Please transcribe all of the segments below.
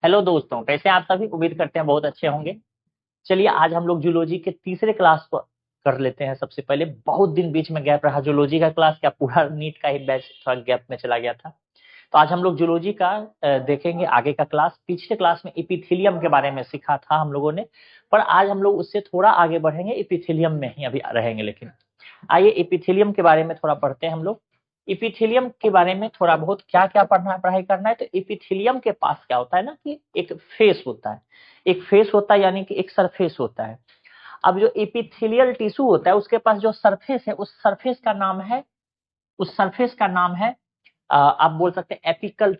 Hello दोस्तों, कैसे हैं आप सभी। उम्मीद करते हैं बहुत अच्छे होंगे। चलिए आज हम लोग जूलॉजी के तीसरे क्लास को कर लेते हैं। सबसे पहले बहुत दिन बीच में गैप रहा जूलॉजी का क्लास, क्या पूरा नीट का ही बैच थोड़ा गैप में चला गया था। तो आज हम लोग जूलॉजी का देखेंगे आगे का क्लास। पिछले क्लास में इपिथेलियम के बारे में सीखा था हम लोगों ने, पर आज हम लोग उससे थोड़ा आगे बढ़ेंगे, इपिथेलियम में ही अभी रहेंगे। लेकिन आइए इपिथेलियम के बारे में थोड़ा पढ़ते हैं हम लोग। इपिथेलियम के बारे में थोड़ा बहुत क्या क्या पढ़ना है, पढ़ाई करना है। तो इपिथेलियम के पास क्या होता है ना कि एक फेस होता है, एक फेस होता है यानी कि एक सरफेस होता है। अब जो इपिथेलियल टिश्यू होता है उसके पास जो सरफेस है, उस सरफेस का नाम है, उस सरफेस का नाम है आप बोल सकते हैं apical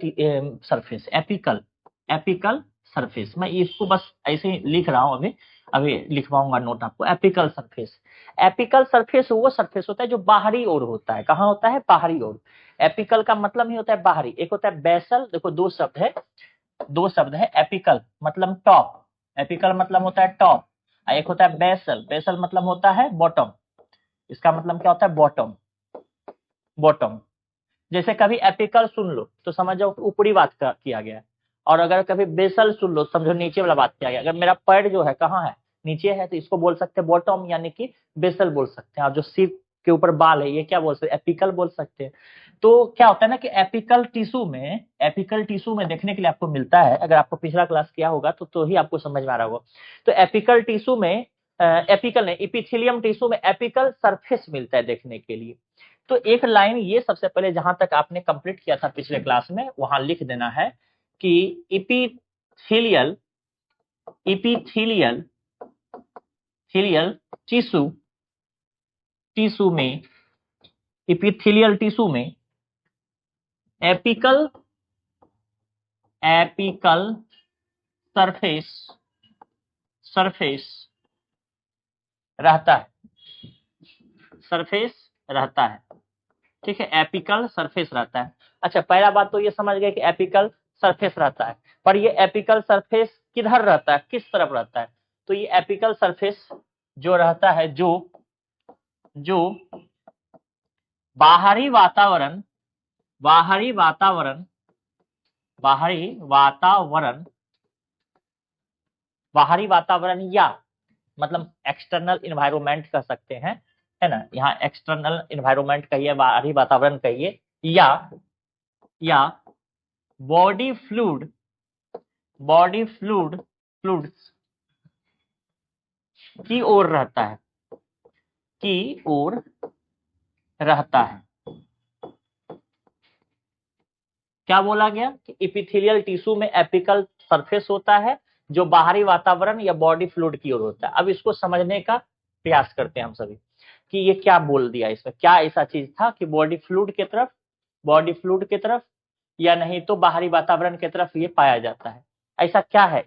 surface. Apical, apical surface. मैं इसको बस ऐसे ही लिख रहा हूं, अभी अभी लिखवाऊंगा नोट आपको। एपिकल सरफेस, एपिकल सरफेस वो सरफेस होता है जो बाहरी ओर होता है। कहाँ होता है? बाहरी ओर। एपिकल का मतलब ही होता है बाहरी। एक होता है बेसल, देखो दो शब्द है, दो शब्द है। एपिकल मतलब टॉप, एपिकल मतलब होता है टॉप। एक होता है बेसल, बेसल मतलब होता है बॉटम। इसका मतलब क्या होता है? Bottom, bottom. जैसे कभी एपिकल सुन लो तो समझ जाओ ऊपरी बात का किया गया है, और अगर कभी बेसल सुन लो समझो नीचे वाला बात किया गया। अगर मेरा पैर जो है कहाँ है? नीचे है, तो इसको बोल सकते हैं बॉटम यानी कि बेसल बोल सकते हैं। और जो सिर के ऊपर बाल है ये क्या बोल सकते हैं? एपिकल बोल सकते हैं। तो क्या होता है ना कि एपिकल टिश्यू में, एपिकल टिश्यू में देखने के लिए आपको मिलता है, अगर आपको पिछला क्लास किया होगा तो ही आपको समझ में आ रहा होगा। तो एपिकल टिश्यू में एपिकल नहीं, इपिथेलियम टिश्यू में एपिकल सरफेस मिलता है देखने के लिए। तो एक लाइन ये सबसे पहले जहां तक आपने कंप्लीट किया था पिछले क्लास में वहां लिख देना है कि इपिथेलियल, इपिथेलियल थीलियल टिश्यू, टिश्यू में, इपिथेलियल टिश्यू में एपिकल, एपिकल सरफेस, सरफेस रहता है, सरफेस रहता है। ठीक है, एपिकल सरफेस रहता है। अच्छा, पहला बात तो ये समझ गए कि एपिकल सरफेस रहता है, पर ये एपिकल सरफेस किधर रहता है, किस तरफ रहता है? तो ये एपिकल सरफेस जो रहता है, जो जो बाहरी वातावरण, बाहरी वातावरण, बाहरी वातावरण, बाहरी वातावरण या मतलब एक्सटर्नल इन्वायरमेंट कह सकते हैं, है ना। यहाँ एक्सटर्नल इन्वायरमेंट कहिए, बाहरी वातावरण कहिए, या body fluid, body fluid, fluids की ओर रहता है, की ओर रहता है। क्या बोला गया कि इपिथेलियल टिश्यू में एपिकल सरफेस होता है जो बाहरी वातावरण या बॉडी फ्लूइड की ओर होता है। अब इसको समझने का प्रयास करते हैं हम सभी कि ये क्या बोल दिया, इसमें क्या ऐसा चीज था कि बॉडी फ्लूइड की तरफ, बॉडी फ्लूइड की तरफ, या नहीं तो बाहरी वातावरण की तरफ ये पाया जाता है। ऐसा क्या है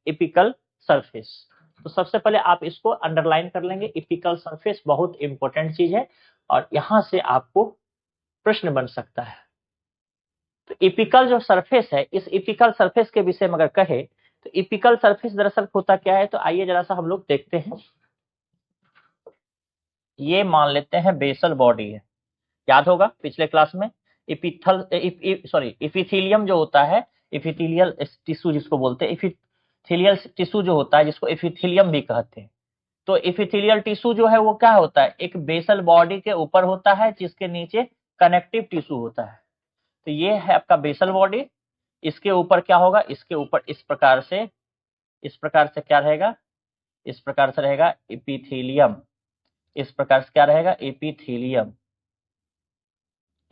इपिकल सरफेस? तो सबसे पहले आप इसको अंडरलाइन कर लेंगे। इपिकल सरफेस बहुत इंपॉर्टेंट चीज है और यहां से आपको प्रश्न बन सकता है। तो इपिकल जो सरफेस है, इस इपिकल सरफेस के विषय में अगर कहे तो इपिकल सरफेस दरअसल होता क्या है, तो आइए जरा सा हम लोग देखते हैं। ये मान लेते हैं बेसल बॉडी है। याद होगा पिछले क्लास में इपिथल सॉरी इपिथेलियम जो होता है, इपिथेलियल टिश्यू जिसको बोलते हैं, इपिथेलियल टिश्यू जो होता है जिसको इपिथेलियम भी कहते हैं। तो इपिथेलियल टिश्यू जो है वो क्या होता है? एक बेसल बॉडी के ऊपर होता है जिसके नीचे कनेक्टिव टिश्यू होता है। तो ये है आपका बेसल बॉडी। इसके ऊपर क्या होगा? इसके ऊपर इस प्रकार से, इस प्रकार से क्या रहेगा? इस प्रकार से रहेगा एपिथेलियम। इस प्रकार से क्या रहेगा? एपिथेलियम।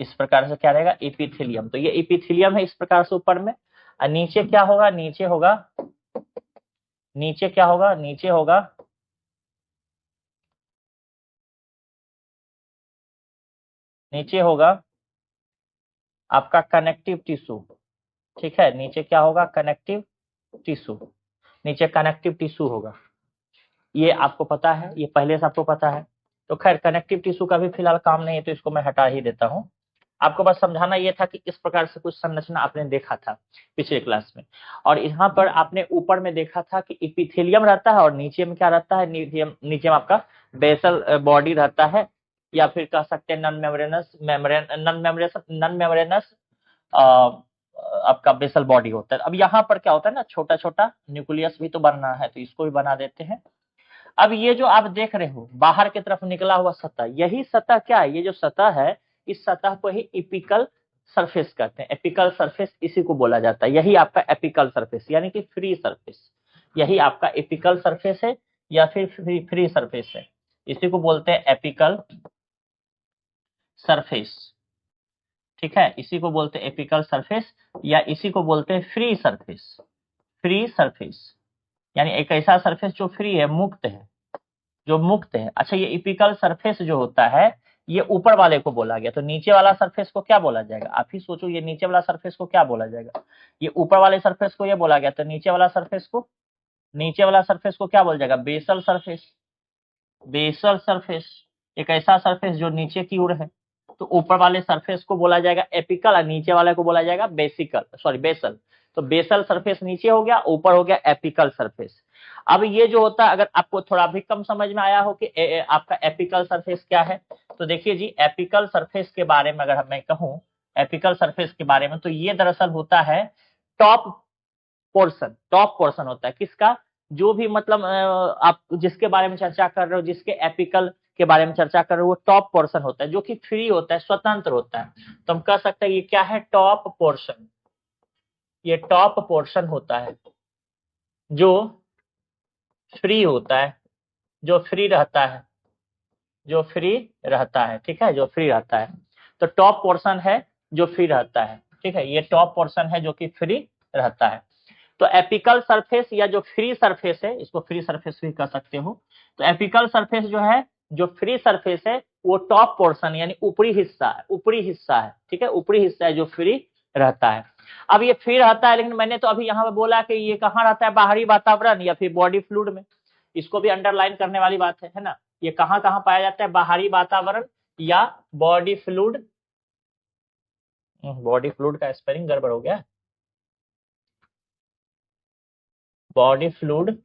इस प्रकार से क्या रहेगा? एपिथेलियम। तो ये एपिथेलियम है इस प्रकार से ऊपर में। और नीचे क्या होगा? नीचे होगा, नीचे क्या होगा? नीचे होगा, नीचे होगा आपका कनेक्टिव टिश्यू। ठीक है, नीचे क्या होगा? Connective tissue. नीचे कनेक्टिव टिश्यू होगा, ये आपको पता है, ये पहले से आपको पता है। तो खैर कनेक्टिव टिश्यू का भी फिलहाल काम नहीं है तो इसको मैं हटा ही देता हूं। आपको बस समझाना ये था कि इस प्रकार से कुछ संरचना आपने देखा था पिछले क्लास में। और यहाँ पर आपने ऊपर में देखा था कि इपिथेलियम रहता है और नीचे में क्या रहता है? नीचे में आपका बेसल बॉडी रहता है, या फिर कह सकते हैं नॉन मेम्ब्रेनस, नॉन मेम्ब्रेनस आपका बेसल बॉडी होता है। अब यहाँ पर क्या होता है ना, छोटा छोटा न्यूक्लियस भी तो बनना है, तो इसको भी बना देते हैं। अब ये जो आप देख रहे हो बाहर की तरफ निकला हुआ सतह, यही सतह क्या है, ये जो सतह है इस सतह को ही एपिकल सरफेस कहते हैं। एपिकल सरफेस इसी को बोला जाता है, यही आपका एपिकल सरफेस यानी कि फ्री सरफेस, यही आपका एपिकल सरफेस है या फिर फ्री सरफेस है। इसी को बोलते हैं एपिकल सरफेस, ठीक है, इसी को बोलते हैं एपिकल सरफेस या इसी को बोलते हैं फ्री सरफेस। फ्री सरफेस यानी एक ऐसा सरफेस जो फ्री है, मुक्त है, जो मुक्त है। अच्छा, ये एपिकल सरफेस जो होता है ये ऊपर वाले को बोला गया, तो नीचे वाला सरफेस को क्या बोला जाएगा, आप ही सोचो, ये नीचे वाला सरफेस को क्या बोला जाएगा। ये ऊपर वाले सरफेस को ये बोला गया, तो नीचे वाला सरफेस को, नीचे वाला सरफेस को क्या बोला जाएगा, बेसल सरफेस। बेसल सरफेस एक ऐसा सरफेस जो नीचे की ओर है, तो ऊपर वाले सरफेस को बोला जाएगा एपिकल और नीचे वाले को बोला जाएगा बेसिकल, सॉरी बेसल। तो बेसल सरफेस नीचे हो गया, ऊपर हो गया एपिकल सरफेस। अब ये जो होता है, अगर आपको थोड़ा भी कम समझ में आया हो कि आपका एपिकल सरफेस क्या है, तो देखिए जी, एपिकल सरफेस के बारे में अगर मैं कहूं, एपिकल सरफेस के बारे में, तो ये दरअसल होता है टॉप पोर्शन। टॉप पोर्शन होता है किसका, जो भी मतलब आप जिसके बारे में चर्चा कर रहे हो, जिसके एपिकल के बारे में चर्चा कर रहे हो, वो टॉप पोर्शन होता है, जो कि फ्री होता है, स्वतंत्र होता है। तो हम कह सकते हैं ये क्या है, टॉप पोर्शन। ये टॉप पोर्शन होता है जो फ्री होता है, जो फ्री रहता है, जो फ्री रहता है, ठीक है, जो फ्री रहता है। तो टॉप पोर्शन है जो फ्री रहता है, ठीक है, ये टॉप पोर्शन है जो कि फ्री रहता है। तो एपिकल सरफेस या जो फ्री सरफेस है, इसको फ्री सरफेस भी कह सकते हो। तो एपिकल सरफेस जो है, जो फ्री सरफेस है, वो टॉप पोर्शन यानी ऊपरी हिस्सा है, ऊपरी हिस्सा है, ठीक है, ऊपरी हिस्सा है जो फ्री रहता है। अब ये फ्री रहता है, लेकिन मैंने तो अभी यहाँ पे बोला कि ये कहाँ रहता है, बाहरी वातावरण या फिर बॉडी फ्लूइड में। इसको भी अंडरलाइन करने वाली बात है ना, ये कहाँ कहाँ पाया जाता है, बाहरी वातावरण या बॉडी फ्लूइड। बॉडी फ्लूइड का स्पेलिंग गड़बड़ हो गया, बॉडी फ्लूइड,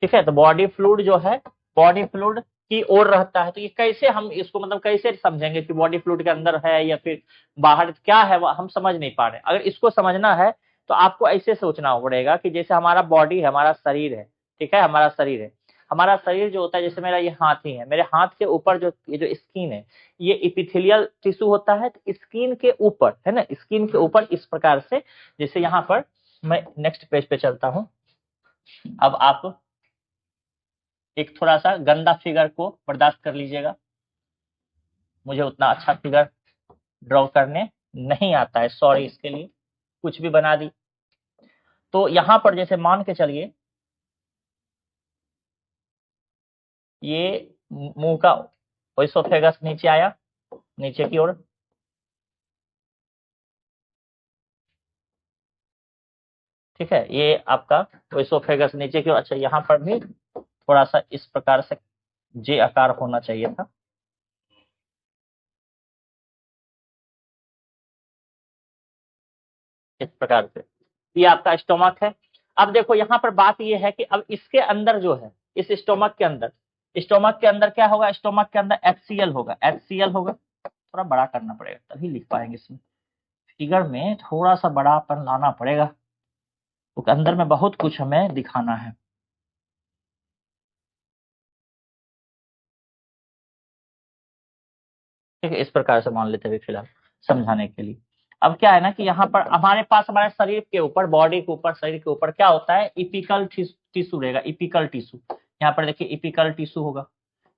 ठीक है। तो बॉडी फ्लूइड जो है, बॉडी फ्लूइड की ओर रहता है। तो ये कैसे हम इसको मतलब कैसे समझेंगे कि बॉडी फ्लूइड के अंदर है या फिर बाहर क्या है, वो हम समझ नहीं पा रहे। अगर इसको समझना है तो आपको ऐसे सोचना पड़ेगा कि जैसे हमारा बॉडी है, हमारा शरीर है, ठीक है, हमारा शरीर है, हमारा शरीर जो होता है, जैसे मेरा ये हाथ ही है, मेरे हाथ के ऊपर जो ये जो स्किन है, ये इपिथेलियल टिश्यू होता है। तो स्किन के ऊपर है ना, स्किन के ऊपर इस प्रकार से, जैसे यहाँ पर मैं नेक्स्ट पेज पे चलता हूँ। अब आप एक थोड़ा सा गंदा फिगर को बर्दाश्त कर लीजिएगा, मुझे उतना अच्छा फिगर ड्रॉ करने नहीं आता है, सॉरी इसके लिए, कुछ भी बना दी। तो यहाँ पर जैसे मान के चलिए, ये मुंह का ओइसोफेगस नीचे आया, नीचे की ओर, ठीक है, ये आपका ओइसोफेगस नीचे की ओर। अच्छा, यहाँ पर भी थोड़ा सा इस प्रकार से जे आकार होना चाहिए था, इस प्रकार से। ये आपका स्टोमक है। अब देखो यहाँ पर बात ये है कि अब इसके अंदर जो है, इस स्टोमक के अंदर, स्टोमक के अंदर क्या होगा, स्टोमक के अंदर HCl होगा, HCl होगा। थोड़ा बड़ा करना पड़ेगा तभी लिख पाएंगे, इसमें फिगर में थोड़ा सा बड़ापन लाना पड़ेगा, क्योंकि अंदर में बहुत कुछ हमें दिखाना है। ठीक है, इस प्रकार से मान लेते हैं फिलहाल समझाने के लिए। अब क्या है ना कि यहाँ पर हमारे पास हमारे शरीर के ऊपर, बॉडी के ऊपर, शरीर के ऊपर क्या होता है, इपिकल टिश्यू रहेगा, इपिकल टिश्यू। यहाँ पर देखिए इपिकल टिश्यू होगा,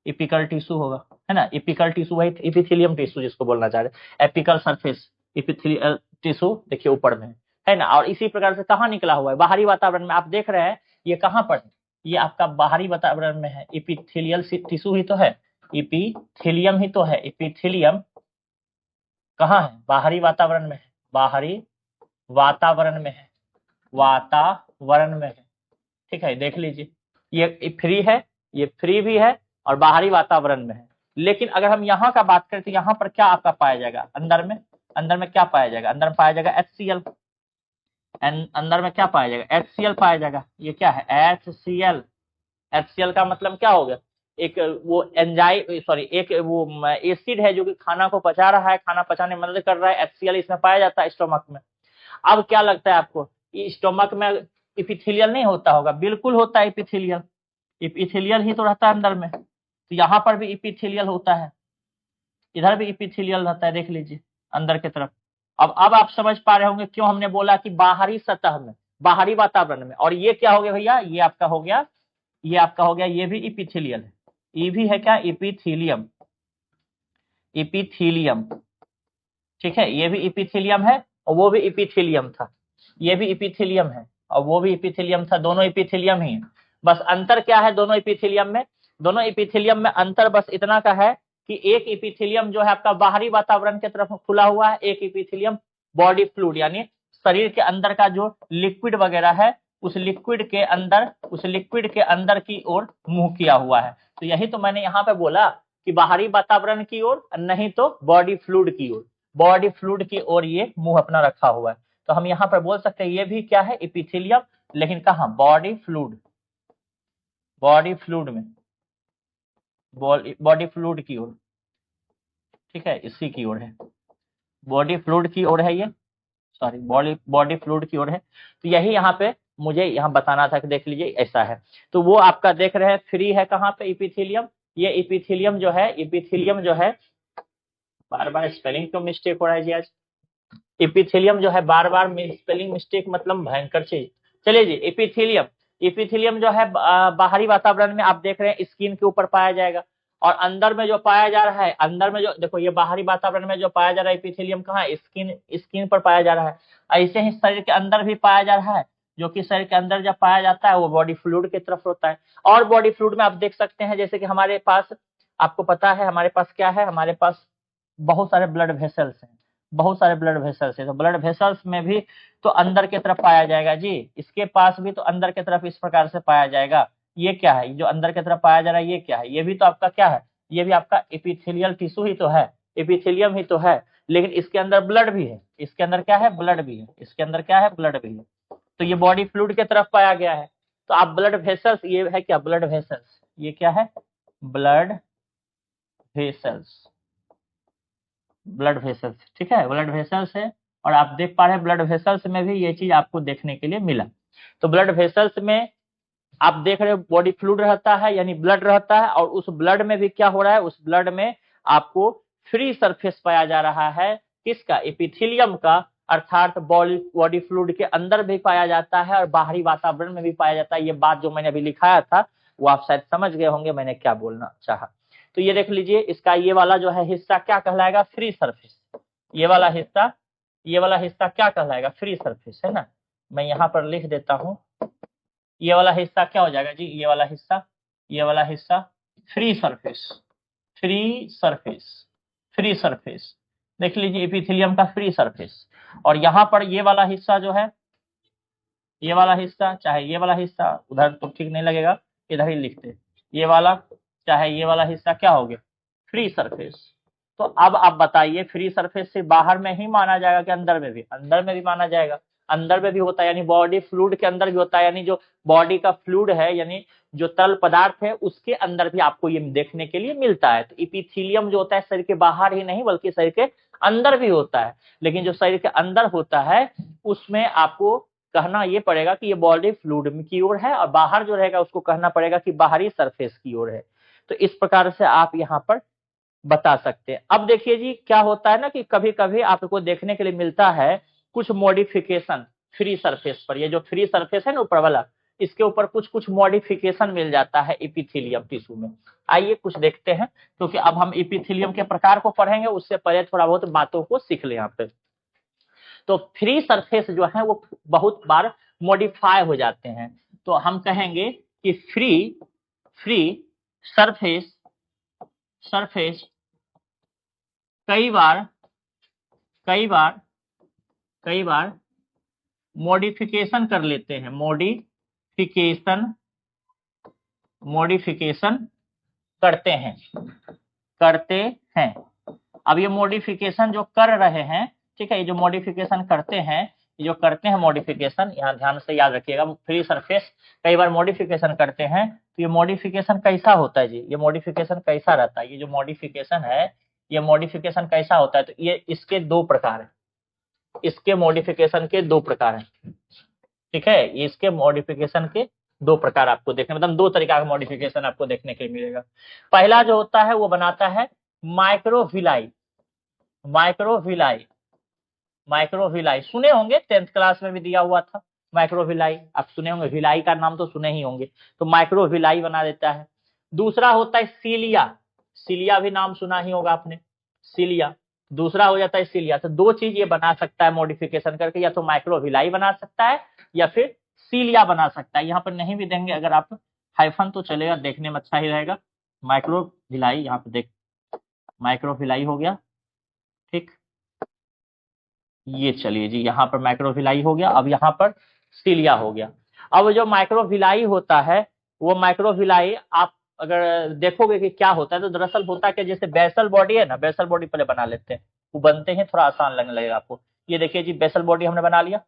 इपिकल टिश्यू होगा, है ना, इपिकल टिश्यू वही इपिथेलियम टिश्यू जिसको बोलना चाह रहे हैं, एपिकल सरफेस, इपिथेलियल टिश्यू देखिए ऊपर में है ना। और इसी प्रकार से कहाँ निकला हुआ है, बाहरी वातावरण में। आप देख रहे हैं ये कहाँ पर है, ये आपका बाहरी वातावरण में है, इपिथेलियल टिश्यू ही तो है, इपिथेलियम ही तो है, इपिथेलियम कहाँ है, बाहरी वातावरण में है, बाहरी वातावरण में है, वातावरण में है, ठीक है, देख लीजिए, ये फ्री है, ये फ्री भी है और बाहरी वातावरण में है। लेकिन अगर हम यहाँ का बात करें तो यहाँ पर क्या आपका पाया जाएगा, अंदर में, अंदर में क्या पाया जाएगा, अंदर में पाया जाएगा HCl, अंदर में क्या पाया जाएगा, HCl पाया जाएगा। ये क्या है, HCl, HCl का मतलब क्या हो गया, एक वो एंजाइम सॉरी एक वो एसिड है जो कि खाना को पचा रहा है, खाना पचाने में मदद कर रहा है, HCl इसमें पाया जाता है स्टोमक में। अब क्या लगता है आपको, ये स्टोमक में इपिथेलियल नहीं होता होगा? बिल्कुल होता है इपिथेलियल, इपिथेलियल ही तो रहता है अंदर में। तो यहाँ पर भी इपिथेलियल होता है, इधर भी इपिथेलियल रहता है, देख लीजिए अंदर की तरफ। अब आप समझ पा रहे होंगे क्यों हमने बोला कि बाहरी सतह में, बाहरी वातावरण में। और ये क्या हो गया भैया, ये आपका हो गया, ये आपका हो गया, ये भी इपिथेलियल है। ये भी है क्या, इपिथेलियम, इपिथेलियम, ठीक है, ये भी इपिथेलियम है और वो भी इपिथेलियम था, ये भी इपिथेलियम है और वो भी इपिथेलियम था, दोनों इपिथेलियम ही है। बस अंतर क्या है दोनों इपिथेलियम में, दोनों इपिथेलियम में अंतर बस इतना का है कि एक इपिथेलियम जो है आपका बाहरी वातावरण की तरफ खुला हुआ है, एक इपिथेलियम बॉडी फ्लूइड यानी शरीर के अंदर का जो लिक्विड वगैरह है उस लिक्विड के अंदर, उस लिक्विड के अंदर की ओर मुंह किया हुआ है। तो यही तो मैंने यहाँ पे बोला कि बाहरी वातावरण की ओर, नहीं तो बॉडी फ्लूइड की ओर, बॉडी फ्लूइड की ओर ये मुंह अपना रखा हुआ है। तो हम यहाँ पर बोल सकते हैं ये भी क्या है, इपिथेलियम, लेकिन कहाँ, बॉडी फ्लूइड, बॉडी फ्लूइड में, बॉडी फ्लूइड की ओर, ठीक है, इसी की ओर है, बॉडी फ्लूइड की ओर है ये, सॉरी बॉडी फ्लूइड की ओर है। तो यही यहाँ पे मुझे यहाँ बताना था कि देख लीजिए ऐसा है। तो वो आपका देख रहे हैं फ्री है कहाँ पे, इपिथेलियम। ये इपिथेलियम जो है, इपिथेलियम जो है, बार बार स्पेलिंग क्यों मिस्टेक हो रहा है जी आज, इपिथेलियम जो है बार बार स्पेलिंग मिस्टेक मतलब भयंकर चीज। चलिए जी, इपिथेलियम, इपिथेलियम जो है बाहरी वातावरण में आप देख रहे हैं स्किन के ऊपर पाया जाएगा, और अंदर में जो पाया जा रहा है, अंदर में जो देखो ये बाहरी वातावरण में जो पाया जा रहा है इपिथेलियम कहाँ है, स्किन, स्किन पर पाया जा रहा है। ऐसे ही शरीर के अंदर भी पाया जा रहा है, जो कि शरीर के अंदर जब पाया जाता है वो बॉडी फ्लूइड की तरफ होता है। और बॉडी फ्लूइड में आप देख सकते हैं जैसे कि हमारे पास, आपको पता है हमारे पास क्या है, हमारे पास बहुत सारे ब्लड वेसल्स हैं, बहुत सारे ब्लड वेसल्स है। तो ब्लड वेसल्स में भी तो अंदर की तरफ पाया जाएगा जी, इसके पास भी तो अंदर की तरफ इस प्रकार से पाया जाएगा। ये क्या है, जो अंदर की तरफ पाया जा रहा है ये क्या है, ये भी तो आपका क्या है, ये भी आपका एपिथेलियल टिश्यू ही तो है, एपिथेलियम ही तो है, लेकिन इसके अंदर ब्लड भी है, इसके अंदर क्या है, ब्लड भी है, इसके अंदर क्या है, ब्लड भी है। तो ये बॉडी फ्लूइड की तरफ पाया गया है। तो आप ब्लड वेसल्स, ये है क्या, ब्लड वेसल्स, ये क्या है, ब्लड वेसल्स, ब्लड वेसल्स, ठीक है, ब्लड वेसल्स है। और आप देख पा रहे हैं ब्लड वेसल्स में भी ये चीज आपको देखने के लिए मिला। तो ब्लड वेसल्स में आप देख रहे हो बॉडी फ्लूइड रहता है यानी ब्लड रहता है, और उस ब्लड में भी क्या हो रहा है, उस ब्लड में आपको फ्री सरफेस पाया जा रहा है, किसका, एपिथेलियम का, अर्थात बॉडी फ्लूइड के अंदर भी पाया जाता है और बाहरी वातावरण में भी पाया जाता है। ये बात जो मैंने अभी लिखाया था वो आप शायद समझ गए होंगे मैंने क्या बोलना चाहा। तो ये देख लीजिए, इसका ये वाला जो है हिस्सा क्या कहलाएगा, फ्री सरफेस, ये वाला हिस्सा, ये वाला हिस्सा क्या कहलाएगा, फ्री सरफेस, है ना। मैं यहाँ पर लिख देता हूँ, ये वाला हिस्सा क्या हो जाएगा जी, ये वाला हिस्सा, ये वाला हिस्सा free surface, free surface, free surface, देख लीजिए एपिथेलियम का फ्री सरफेस। और यहाँ पर ये वाला हिस्सा जो है, ये वाला हिस्सा, चाहे ये वाला हिस्सा, उधर तो ठीक नहीं लगेगा, इधर ही लिखते, ये वाला चाहे ये वाला हिस्सा क्या हो गया, फ्री सरफेस। तो अब आप बताइए फ्री सरफेस से बाहर में ही माना जाएगा कि अंदर में भी, अंदर में भी माना जाएगा, अंदर में भी होता है, यानी बॉडी फ्लूइड के अंदर भी होता है, यानी जो बॉडी का फ्लूइड है यानी जो तरल पदार्थ है उसके अंदर भी आपको ये देखने के लिए मिलता है। तो इपिथेलियम जो होता है शरीर के बाहर ही नहीं बल्कि शरीर के अंदर भी होता है, लेकिन जो शरीर के अंदर होता है उसमें आपको कहना ये पड़ेगा कि ये बॉडी फ्लूइड की ओर है, और बाहर जो रहेगा उसको कहना पड़ेगा कि बाहरी सरफेस की ओर है। तो इस प्रकार से आप यहाँ पर बता सकते हैं। अब देखिए जी क्या होता है ना कि कभी कभी आपको देखने के लिए मिलता है कुछ मॉडिफिकेशन फ्री सरफेस पर, ये जो फ्री सरफेस है ना ऊपर वाला, इसके ऊपर कुछ कुछ मॉडिफिकेशन मिल जाता है एपिथेलियम टिश्यू में। आइए कुछ देखते हैं, क्योंकि अब हम एपिथेलियम के प्रकार को पढ़ेंगे, उससे पहले थोड़ा बहुत बातों को सीख ले यहाँ पे। तो फ्री सरफेस जो है वो बहुत बार मॉडिफाई हो जाते हैं, तो हम कहेंगे कि फ्री, फ्री सरफेस, सरफेस कई बार, कई बार, कई बार मॉडिफिकेशन कर लेते हैं, मॉडिफिकेशन, मॉडिफिकेशन करते हैं, करते हैं। अब ये मॉडिफिकेशन जो कर रहे हैं, ठीक है, ये जो मॉडिफिकेशन करते हैं जो करते हैं मॉडिफिकेशन, यहाँ ध्यान से याद रखिएगा, फ्री सरफेस कई बार मॉडिफिकेशन करते हैं तो ये मॉडिफिकेशन कैसा होता है जी, ये मॉडिफिकेशन कैसा रहता है, ये जो मॉडिफिकेशन है ये मॉडिफिकेशन कैसा होता है, तो ये इसके दो प्रकार है, इसके मॉडिफिकेशन के दो प्रकार हैं, ठीक है, इसके मॉडिफिकेशन के दो प्रकार आपको देखने, मतलब दो तरीका का मॉडिफिकेशन आपको देखने के लिए मिलेगा। पहला जो होता है वो बनाता है माइक्रोविलाई, माइक्रोविलाई, माइक्रोविलाई सुने होंगे, 10th क्लास में भी दिया हुआ था माइक्रोविलाई, आप सुने होंगे, विलाई का नाम तो सुने ही होंगे, तो माइक्रोविलाई बना देता है। दूसरा होता है सीलिया, सीलिया भी नाम सुना ही होगा आपने, सीलिया, दूसरा हो जाता है सीलिया। तो दो चीज ये बना सकता है मॉडिफिकेशन करके, या तो माइक्रोविलाई बना सकता है या फिर सीलिया बना सकता है। यहाँ पर नहीं भी देंगे अगर आप हाइफन तो चलेगा, देखने में अच्छा ही रहेगा। माइक्रोविलाई यहाँ पे देख, माइक्रोविलाई हो गया, ठीक, ये चलिए जी, यहाँ पर माइक्रोविलाई हो गया, अब यहाँ पर सीलिया हो गया। अब जो माइक्रोविलाई होता है वो माइक्रोविलाई आप अगर देखोगे कि क्या होता है तो दरअसल होता है कि जैसे बेसल बॉडी है ना, बेसल बॉडी पहले बना लेते हैं, वो बनते हैं थोड़ा आसान लगने लगेगा आपको। ये देखिए जी, बेसल बॉडी हमने बना लिया,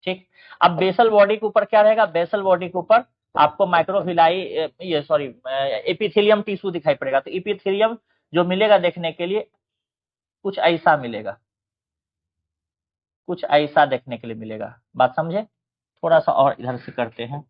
ठीक। अब बेसल बॉडी के ऊपर क्या रहेगा, बेसल बॉडी के ऊपर आपको माइक्रोविलाई, ये सॉरी एपिथेलियम टिश्यू दिखाई पड़ेगा। तो एपिथेलियम जो मिलेगा देखने के लिए कुछ ऐसा मिलेगा, कुछ ऐसा देखने के लिए मिलेगा, बात समझे। थोड़ा सा और इधर से करते हैं,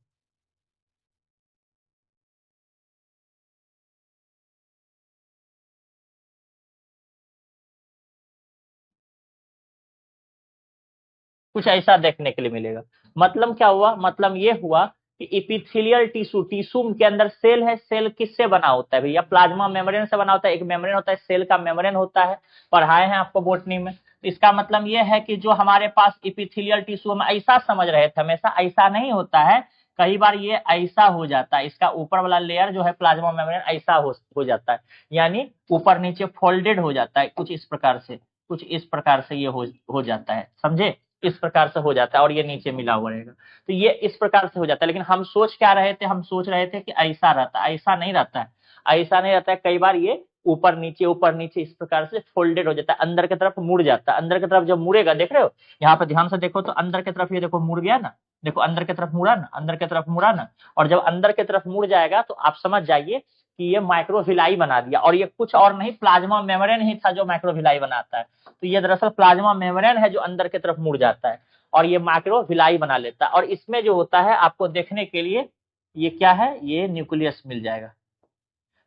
कुछ ऐसा देखने के लिए मिलेगा। मतलब क्या हुआ, मतलब ये हुआ कि इपिथेलियल टिश्यू, टिश्यू के अंदर सेल है, सेल किससे बना होता है भैया, प्लाज्मा मेम्ब्रेन से बना होता है। एक मेम्ब्रेन होता है, सेल का मेम्ब्रेन होता है, पढ़ाए हैं आपको बोटनी में। तो इसका मतलब ये है कि जो हमारे पास इपिथेलियल टिश्यू, हम ऐसा समझ रहे थे, हमेशा ऐसा नहीं होता है, कई बार ये ऐसा हो जाता है, इसका ऊपर वाला लेयर जो है प्लाज्मा मेम्ब्रेन ऐसा हो जाता है, यानी ऊपर नीचे फोल्डेड हो जाता है, कुछ इस प्रकार से, कुछ इस प्रकार से ये हो जाता है, समझे, इस प्रकार से हो जाता है, और ये नीचे मिला हुआ रहेगा। तो ये इस प्रकार से हो जाता है, लेकिन हम सोच क्या रहे थे, हम सोच रहे थे कि ऐसा रहता है, ऐसा नहीं रहता है, ऐसा नहीं रहता है। कई बार ये ऊपर नीचे इस प्रकार से फोल्डेड हो जाता है, अंदर की तरफ मुड़ जाता है। अंदर की तरफ जब मुड़ेगा, देख रहे हो यहाँ पर ध्यान से देखो तो अंदर की तरफ, ये देखो मुड़ गया ना, देखो अंदर की तरफ मुड़ा ना, अंदर की तरफ मुड़ा ना, और जब अंदर की तरफ मुड़ जाएगा तो आप समझ जाइए कि ये माइक्रोविलाई बना दिया, और ये कुछ और नहीं, प्लाज्मा मेम्ब्रेन ही था जो माइक्रोविलाई बनाता है। तो ये दरअसल प्लाज्मा मेम्ब्रेन है जो अंदर की तरफ मुड़ जाता है और ये माइक्रोविलाई बना लेता है। और इसमें जो होता है आपको देखने के लिए ये क्या है, ये न्यूक्लियस मिल जाएगा।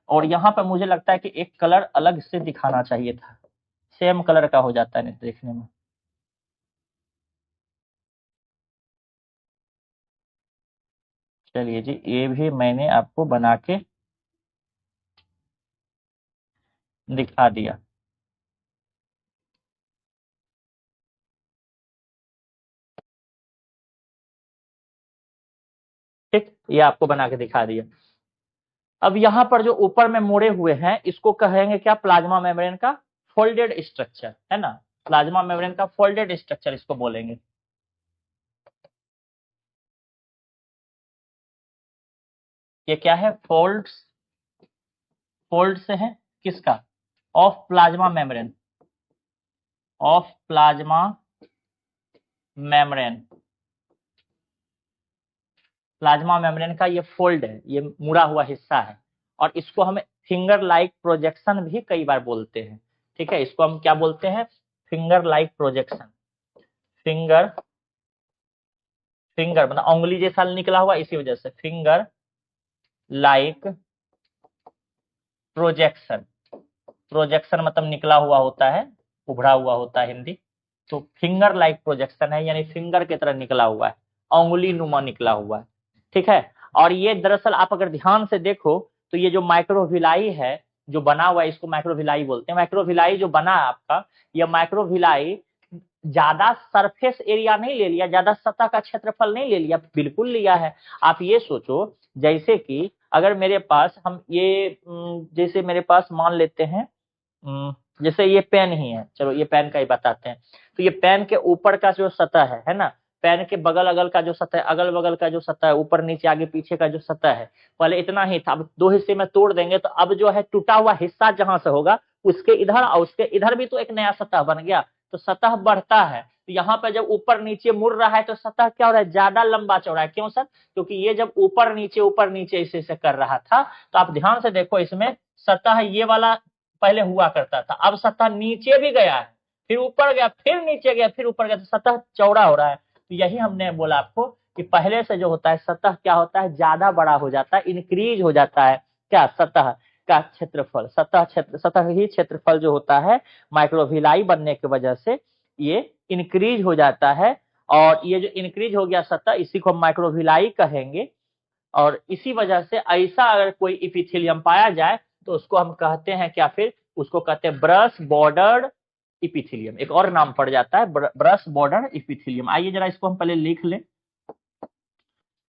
और यहाँ पर मुझे लगता है कि एक कलर अलग से दिखाना चाहिए था, सेम कलर का हो जाता है नहीं देखने में। चलिए जी, ये भी मैंने आपको बना के दिखा दिया, ठीक, ये आपको बना के दिखा दिया। अब यहाँ पर जो ऊपर में मुड़े हुए हैं इसको कहेंगे क्या, प्लाज्मा मेम्ब्रेन का फोल्डेड स्ट्रक्चर, है ना, प्लाज्मा मेम्ब्रेन का फोल्डेड स्ट्रक्चर इसको बोलेंगे। ये क्या है, फोल्ड्स, फोल्ड से है किसका, of plasma membrane, of plasma membrane, plasma membrane का ये फोल्ड है, ये मुड़ा हुआ हिस्सा है, और इसको हम फिंगर लाइक प्रोजेक्शन भी कई बार बोलते हैं, ठीक है, इसको हम क्या बोलते हैं, finger like projection, finger, finger मतलब उंगली जैसा निकला हुआ, इसी वजह से फिंगर लाइक प्रोजेक्शन, प्रोजेक्शन मतलब निकला हुआ होता है, उभरा हुआ होता है हिंदी, तो फिंगर लाइक प्रोजेक्शन है, यानी फिंगर की तरह निकला हुआ है, उंगली नुमा निकला हुआ है, ठीक है। और ये दरअसल आप अगर ध्यान से देखो तो ये जो माइक्रोविलाई है जो बना हुआ है, इसको माइक्रोविलाई बोलते हैं। माइक्रोविलाई जो बना है आपका, यह माइक्रोविलाई ज्यादा सरफेस एरिया नहीं ले लिया, ज्यादा सतह का क्षेत्रफल नहीं ले लिया, बिल्कुल लिया है। आप ये सोचो जैसे कि अगर मेरे पास हम ये जैसे मेरे पास मान लेते हैं, जैसे ये पेन ही है, चलो ये पेन का ही बताते हैं। तो ये पेन के ऊपर का जो सतह है ना, पेन के बगल अगल का जो सतह है, अगल बगल का जो सतह है, ऊपर नीचे आगे पीछे का जो सतह है, पहले इतना ही था, अब दो हिस्से में तोड़ देंगे तो अब जो है टूटा हुआ हिस्सा जहां से होगा उसके इधर और उसके इधर भी तो एक नया सतह बन गया, तो सतह बढ़ता है। तो यहाँ पे जब ऊपर नीचे मुड़ रहा है तो सतह क्या हो रहा है, ज्यादा लंबा चौड़ा है। क्यों सर? क्योंकि ये जब ऊपर नीचे इसे कर रहा था, तो आप ध्यान से देखो इसमें सतह ये वाला पहले हुआ करता था, अब सतह नीचे भी गया है, फिर ऊपर गया, फिर नीचे गया, फिर ऊपर गया, तो सतह चौड़ा हो रहा है। तो यही हमने बोला आपको कि पहले से जो होता है सतह क्या होता है, ज्यादा बड़ा हो जाता है, इंक्रीज हो जाता है। क्या? सतह का क्षेत्रफल, सतह ही क्षेत्रफल जो होता है माइक्रोविलाई बनने की वजह से ये इंक्रीज हो जाता है। और ये जो इंक्रीज हो गया सतह, इसी को हम माइक्रोविलाई कहेंगे। और इसी वजह से ऐसा अगर कोई इपिथेलियम पाया जाए तो उसको हम कहते हैं क्या, फिर उसको कहते हैं ब्रश बॉर्डर्ड इपिथेलियम। एक और नाम पड़ जाता है ब्रश बॉर्डर इपिथेलियम। आइए जरा इसको हम पहले लिख लें।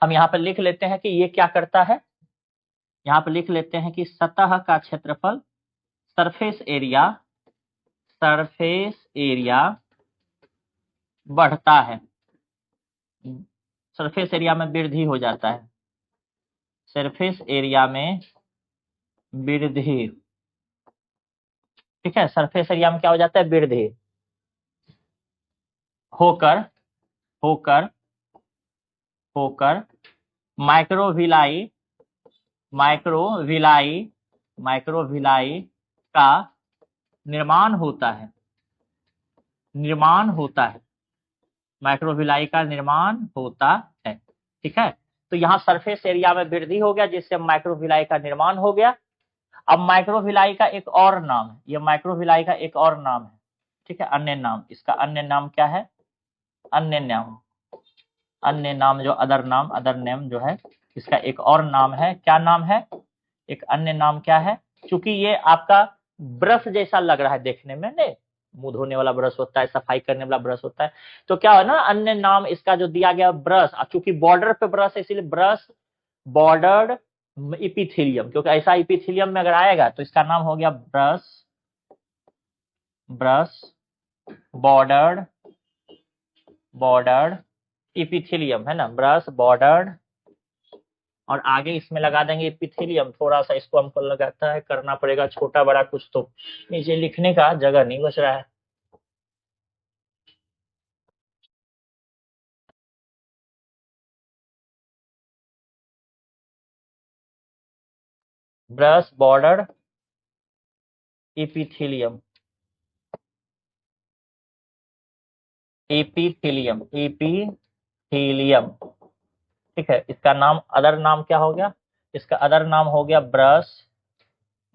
हम यहाँ पर लिख लेते हैं कि ये क्या करता है। यहाँ पर लिख लेते हैं कि सतह का क्षेत्रफल, सरफेस एरिया बढ़ता है, सरफेस एरिया में वृद्धि हो जाता है, सरफेस एरिया में वृद्धि। ठीक है, सरफेस एरिया में क्या हो जाता है, वृद्धि होकर होकर होकर माइक्रोविलाई माइक्रोविलाई माइक्रोविलाई का निर्माण होता है, माइक्रोविलाई का निर्माण होता है। ठीक है, तो यहाँ सरफेस एरिया में वृद्धि हो गया जिससे माइक्रोविलाई का निर्माण हो गया। अब माइक्रोविलाई का एक और नाम है, ये माइक्रोविलाई का एक और नाम है। ठीक है, अन्य नाम, इसका अन्य नाम क्या है, अन्य नाम जो अदर नेम जो है, इसका एक और नाम है। क्या नाम है? एक अन्य नाम क्या है? क्योंकि ये आपका ब्रश जैसा लग रहा है देखने में, नहीं, मुंह धोने वाला ब्रश होता है, सफाई करने वाला ब्रश होता है, तो क्या है ना, अन्य नाम इसका जो दिया गया ब्रश, चूंकि बॉर्डर पे ब्रश है इसीलिए ब्रश बॉर्डर्ड इपिथेलियम, क्योंकि ऐसा इपिथेलियम में अगर आएगा तो इसका नाम हो गया ब्रश बॉर्डर्ड इपिथेलियम, है ना, ब्रश बॉर्डर्ड। और आगे इसमें लगा देंगे इपिथेलियम। थोड़ा सा इसको हमको लगाता है करना पड़ेगा छोटा बड़ा कुछ, तो नीचे लिखने का जगह नहीं बच रहा है। Brush border epithelium, epithelium. ठीक है, इसका नाम, अदर नाम क्या हो गया, इसका अदर नाम हो गया ब्रश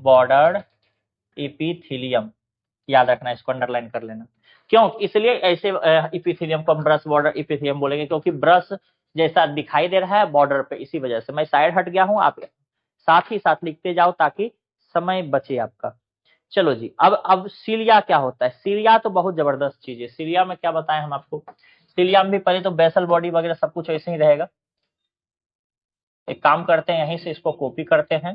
बॉर्डर इपिथेलियम। याद रखना, इसको अंडरलाइन कर लेना। क्यों? इसलिए ऐसे इपिथेलियम को हम ब्रश बॉर्डर इपिथेलियम बोलेंगे, क्योंकि ब्रश जैसा दिखाई दे रहा है बॉर्डर पे, इसी वजह से। मैं साइड हट गया हूं, आप साथ ही साथ लिखते जाओ ताकि समय बचे आपका। चलो जी, अब सीलिया क्या होता है। सीलिया तो बहुत जबरदस्त चीज है। सीलिया में क्या बताएं हम आपको, सीलिया में भी पहले तो बेसल बॉडी वगैरह सब कुछ ऐसे ही रहेगा। एक काम करते हैं, यहीं से इसको कॉपी करते हैं।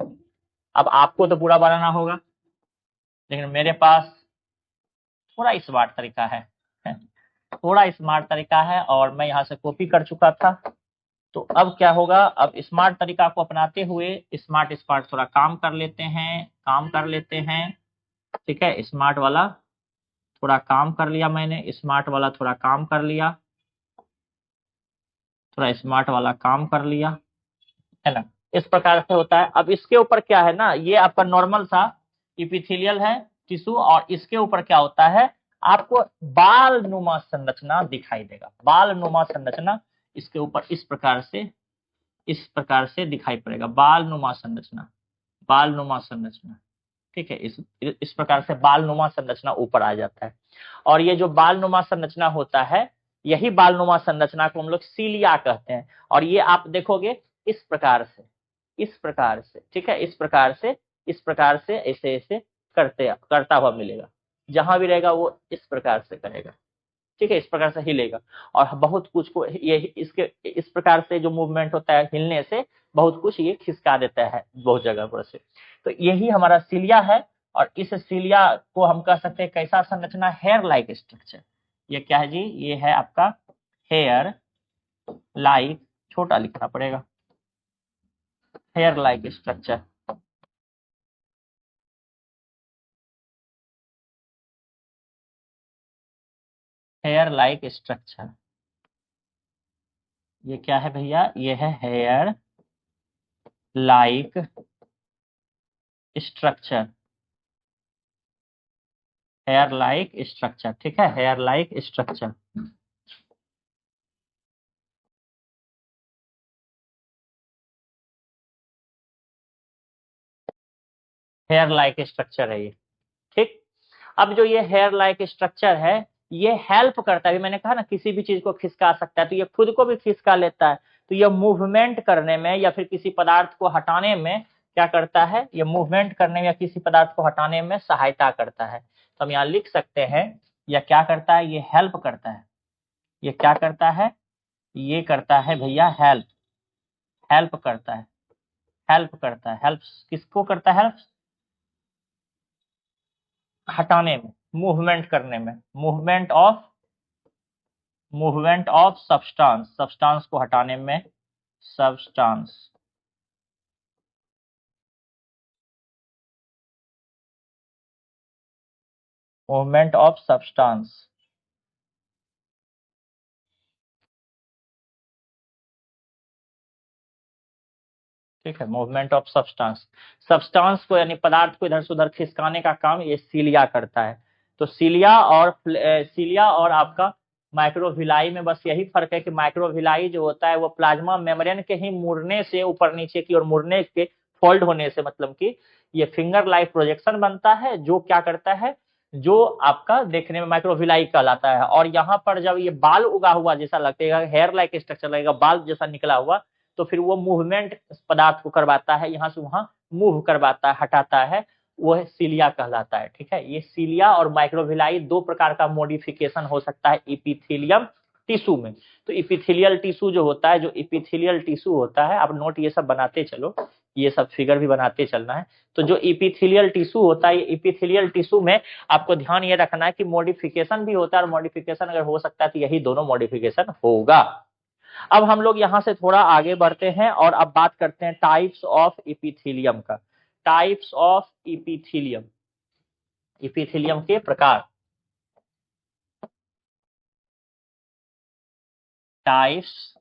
अब आपको तो पूरा बनाना होगा, लेकिन मेरे पास थोड़ा स्मार्ट तरीका है, थोड़ा स्मार्ट तरीका है, और मैं यहाँ से कॉपी कर चुका था। तो अब क्या होगा, अब स्मार्ट तरीका को अपनाते हुए स्मार्ट थोड़ा काम कर लेते हैं। ठीक है, स्मार्ट वाला थोड़ा काम कर लिया मैंने, स्मार्ट वाला थोड़ा काम कर लिया, थोड़ा स्मार्ट वाला काम कर लिया, है ना। इस प्रकार से होता है। अब इसके ऊपर क्या है ना, ये आपका नॉर्मल सा इपिथेलियल है टिश्यू, और इसके ऊपर क्या होता है, आपको बाल नुमा संरचना दिखाई देगा। बाल नुमा संरचना इसके ऊपर इस प्रकार से दिखाई पड़ेगा, बाल नुमा संरचना। ठीक है, इस प्रकार से बाल नुमा संरचना ऊपर आ जाता है। और ये जो बाल नुमा संरचना होता है, यही बाल नुमा संरचना को हम लोग सीलिया कहते हैं। और ये आप देखोगे इस प्रकार से, ठीक है, इस प्रकार से ऐसे ऐसे करता हुआ मिलेगा। जहां भी रहेगा वो इस प्रकार से करेगा। ठीक है, इस प्रकार से हिलेगा। और बहुत कुछ को ये इसके इस प्रकार से जो मूवमेंट होता है, हिलने से बहुत कुछ ये खिसका देता है बहुत जगह पर से। तो यही हमारा सीलिया है। और इस सीलिया को हम कह सकते हैं कैसा संरचना, हेयर लाइक स्ट्रक्चर। ये क्या है जी, ये है आपका हेयर लाइक, छोटा लिखना पड़ेगा, hair like structure. Hair like structure, ये क्या है भैया? ये है hair like structure, hair like structure, ठीक है, hair like structure. Hair like structure है ये, ठीक। अब जो ये हेयर लाइक स्ट्रक्चर है, ये हेल्प करता है, अभी मैंने कहा ना किसी भी चीज को खिसका सकता है, तो ये खुद को भी खिसका लेता है। तो ये मूवमेंट करने में या फिर किसी पदार्थ को हटाने में क्या करता है? ये मूवमेंट करने में या किसी पदार्थ को हटाने में सहायता करता है। तो हम यहाँ लिख सकते हैं, यह क्या करता है? ये हेल्प करता है। ये क्या करता है? ये करता है भैया हेल्प, हेल्प करता है, हेल्प करता है। हेल्प किसको करता है? हेल्प हटाने में, मूवमेंट करने में, मूवमेंट ऑफ सब्सटेंस, सब्सटेंस को हटाने में, सब्सटेंस, मूवमेंट ऑफ सब्सटेंस, ठीक है, मूवमेंट ऑफ सब्सटेंस। सब्सटेंस को यानी पदार्थ को इधर से उधर खिसकाने का काम ये सीलिया करता है। तो सीलिया और आपका माइक्रोविलाई में बस यही फर्क है कि माइक्रोविलाई जो होता है वो प्लाज्मा मेम्ब्रेन के ही मुड़ने से, ऊपर नीचे की ओर मुड़ने के, फोल्ड होने से, मतलब कि ये फिंगर लाइक प्रोजेक्शन बनता है, जो क्या करता है, जो आपका देखने में माइक्रोविलाई कहलाता है। और यहाँ पर जब ये बाल उगा हुआ जैसा लगेगा, हेयर लाइक स्ट्रक्चर लगेगा, बाल जैसा निकला हुआ, तो फिर वो मूवमेंट पदार्थ को करवाता है, यहाँ से वहां मूव करवाता है, हटाता है, वो है सीलिया कहलाता है, ठीक है। ये सीलिया और माइक्रोविलाई दो प्रकार का मॉडिफिकेशन हो सकता है इपिथेलियम टिश्यू में। तो इपिथेलियल टिश्यू जो होता है, जो इपिथेलियल टिश्यू होता है, आप नोट ये सब बनाते चलो, ये सब फिगर भी बनाते चलना है। तो जो इपिथेलियल टिश्यू होता है, इपिथेलियल टिश्यू में आपको ध्यान ये रखना है कि मॉडिफिकेशन भी होता है, और मॉडिफिकेशन अगर हो सकता है तो यही दोनों मॉडिफिकेशन होगा। अब हम लोग यहां से थोड़ा आगे बढ़ते हैं और अब बात करते हैं टाइप्स ऑफ इपिथेलियम का। टाइप्स ऑफ इपिथेलियम, इपिथेलियम के प्रकार, types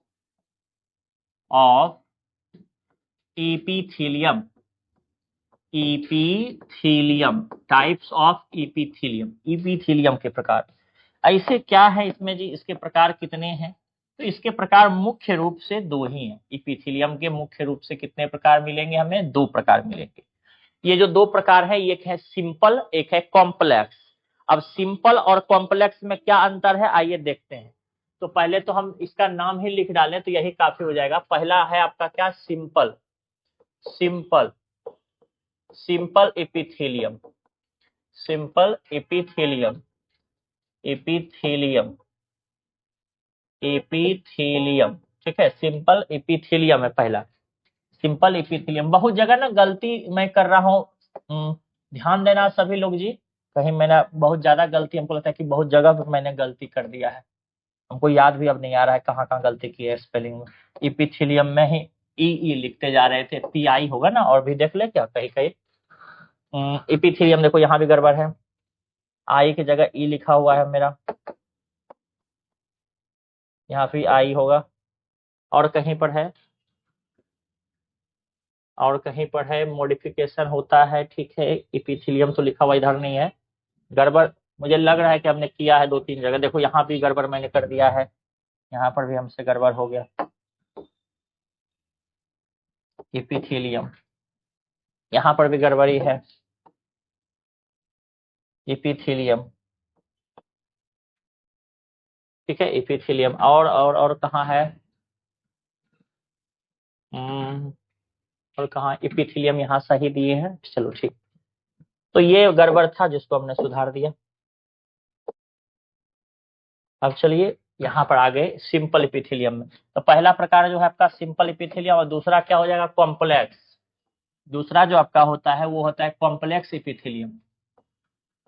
of epithelium, epithelium, types of epithelium, epithelium के प्रकार। ऐसे क्या है इसमें जी, इसके प्रकार कितने हैं? तो इसके प्रकार मुख्य रूप से दो ही हैं। इपिथेलियम के मुख्य रूप से कितने प्रकार मिलेंगे? हमें दो प्रकार मिलेंगे। ये जो दो प्रकार है, एक है सिंपल, एक है कॉम्प्लेक्स। अब सिंपल और कॉम्प्लेक्स में क्या अंतर है, आइए देखते हैं। तो पहले तो हम इसका नाम ही लिख डालें तो यही काफी हो जाएगा। पहला है आपका क्या? Simple, simple, simple epithelium, simple epithelium, epithelium, epithelium, ठीक है, सिंपल एपिथेलियम है पहला, सिंपल एपिथेलियम। बहुत जगह ना गलती मैं कर रहा हूँ, ध्यान देना सभी लोग जी, कहीं मैंने बहुत ज्यादा गलती, हमको लगता है कि बहुत जगह पे मैंने गलती कर दिया है, हमको याद भी अब नहीं आ रहा है कहाँ कहाँ गलती की है स्पेलिंग में। इपिथेलियम में ही ई लिखते जा रहे थे, पी आई होगा ना, और भी देख ले क्या कहीं कहीं। इपिथेलियम देखो यहाँ भी गड़बड़ है, आई की जगह ई लिखा हुआ है मेरा, यहाँ भी आई होगा, और कहीं पर है, और कहीं पर है मॉडिफिकेशन होता है, ठीक है। इपिथेलियम तो लिखा हुआ इधर नहीं है, गड़बड़ मुझे लग रहा है कि हमने किया है दो तीन जगह। देखो यहाँ भी गड़बड़ मैंने कर दिया है, यहाँ पर भी हमसे गड़बड़ हो गया। इपिथेलियम, यहाँ पर भी गड़बड़ी है, इपिथेलियम, ठीक है, इपिथेलियम। और कहाँ है? हम्म, और कहाँ? इपिथेलियम यहाँ सही दिए हैं, चलो ठीक। तो ये गड़बड़ था जिसको हमने सुधार दिया। अब चलिए यहाँ पर आ गए सिंपल इपिथेलियम में। तो पहला प्रकार जो है आपका सिंपल इपिथेलियम, और दूसरा क्या हो जाएगा? कॉम्प्लेक्स। दूसरा जो आपका होता है वो होता है complex epithelium,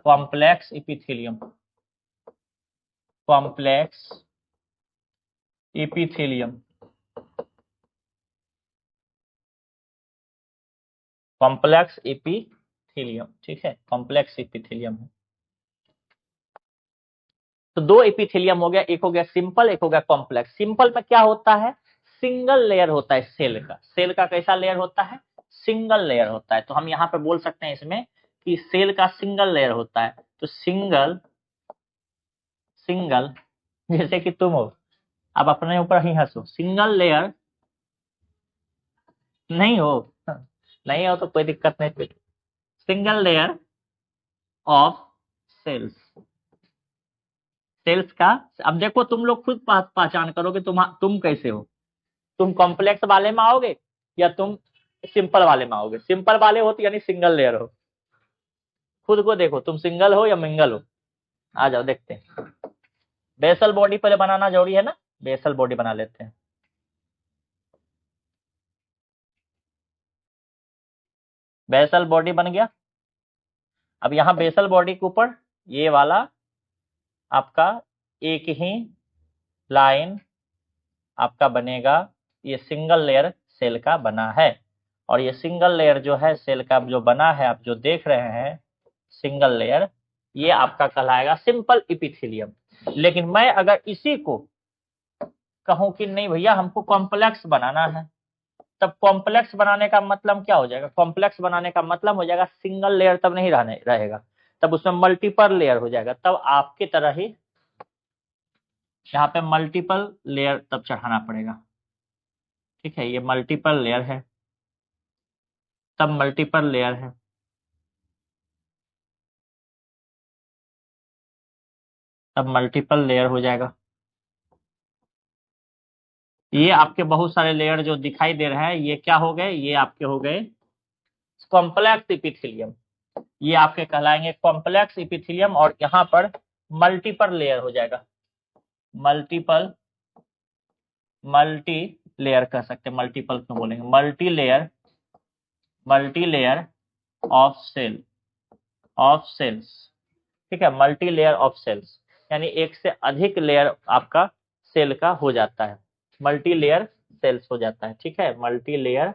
complex epithelium, complex epithelium, complex epithelium, ठीक है, कॉम्प्लेक्स इपिथेलियम है। तो दो एपिथेलियम हो गया, एक हो गया सिंपल, एक हो गया कॉम्प्लेक्स। सिंपल में क्या होता है, सिंगल लेयर होता है सेल का। सेल का कैसा लेयर होता है, सिंगल लेयर होता है। तो हम यहाँ पे बोल सकते हैं इसमें कि सेल का सिंगल लेयर होता है। तो सिंगल, सिंगल जैसे कि तुम हो, आप अपने ऊपर ही हंसो, सिंगल लेयर नहीं हो, नहीं हो तो कोई दिक्कत नहीं। Single layer of cells, cells का। अब देखो तुम लोग खुद पहचान करोगे तुम कैसे हो, तुम कॉम्प्लेक्स वाले में आओगे या तुम सिंपल वाले में आओगे। सिंपल वाले हो तो यानी सिंगल लेयर हो, खुद को देखो तुम सिंगल हो या मिंगल हो। आ जाओ देखते हैं। बेसल बॉडी पहले बनाना जरूरी है ना, बेसल बॉडी बना लेते हैं। बेसल बॉडी बन गया। अब यहाँ बेसल बॉडी के ऊपर ये वाला आपका एक ही लाइन आपका बनेगा, ये सिंगल लेयर सेल का बना है। और ये सिंगल लेयर जो है सेल का जो बना है, आप जो देख रहे हैं सिंगल लेयर, ये आपका कहलाएगा सिंपल एपिथेलियम। लेकिन मैं अगर इसी को कहूं कि नहीं भैया हमको कॉम्प्लेक्स बनाना है, तब कॉम्प्लेक्स बनाने का मतलब क्या हो जाएगा, कॉम्प्लेक्स बनाने का मतलब हो जाएगा सिंगल लेयर तब नहीं रहेगा, तब उसमें मल्टीपल लेयर हो जाएगा। तब आपकी तरह ही यहाँ पे मल्टीपल लेयर तब चढ़ाना पड़ेगा। ठीक है, ये मल्टीपल लेयर है, तब मल्टीपल लेयर है। तब मल्टीपल लेयर हो जाएगा। ये आपके बहुत सारे लेयर जो दिखाई दे रहे हैं ये क्या हो गए, ये आपके हो गए कॉम्प्लेक्स एपिथेलियम। ये आपके कहलाएंगे कॉम्प्लेक्स एपिथेलियम। और यहाँ पर मल्टीपल लेयर हो जाएगा, मल्टीपल, मल्टी लेयर कह सकते हैं, मल्टीपल क्यों बोलेंगे, multi layer, multi layer of cell, of cells. ठीक है, मल्टी लेयर ऑफ सेल्स यानी एक से अधिक लेयर आपका सेल का हो जाता है, मल्टी लेयर सेल्स हो जाता है। ठीक है, multi layer,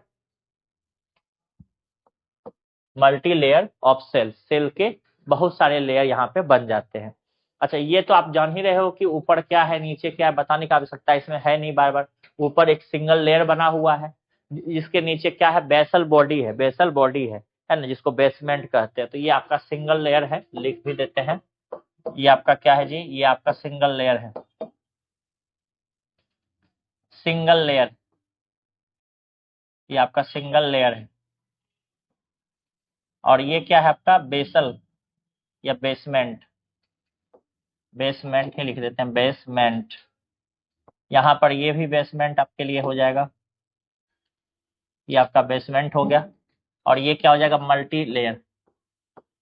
multi layer of cells, cell के बहुत सारे लेयर यहाँ पे बन जाते हैं। अच्छा, ये तो आप जान ही रहे हो कि ऊपर क्या है नीचे क्या है, बताने की आवश्यकता इसमें है नहीं बार बार। ऊपर एक सिंगल लेयर बना हुआ है, जिसके नीचे क्या है, बेसल बॉडी है, बेसल बॉडी है ना, जिसको बेसमेंट कहते हैं। तो ये आपका सिंगल लेयर है, लिख भी देते हैं। ये आपका क्या है जी, ये आपका सिंगल लेयर है, सिंगल लेयर, ये आपका सिंगल लेयर है। और ये क्या है आपका बेसल या बेसमेंट, बेसमेंट ही लिख देते हैं, बेसमेंट। यहाँ पर ये भी बेसमेंट आपके लिए हो जाएगा, ये आपका बेसमेंट हो गया। और ये क्या हो जाएगा, multi layer,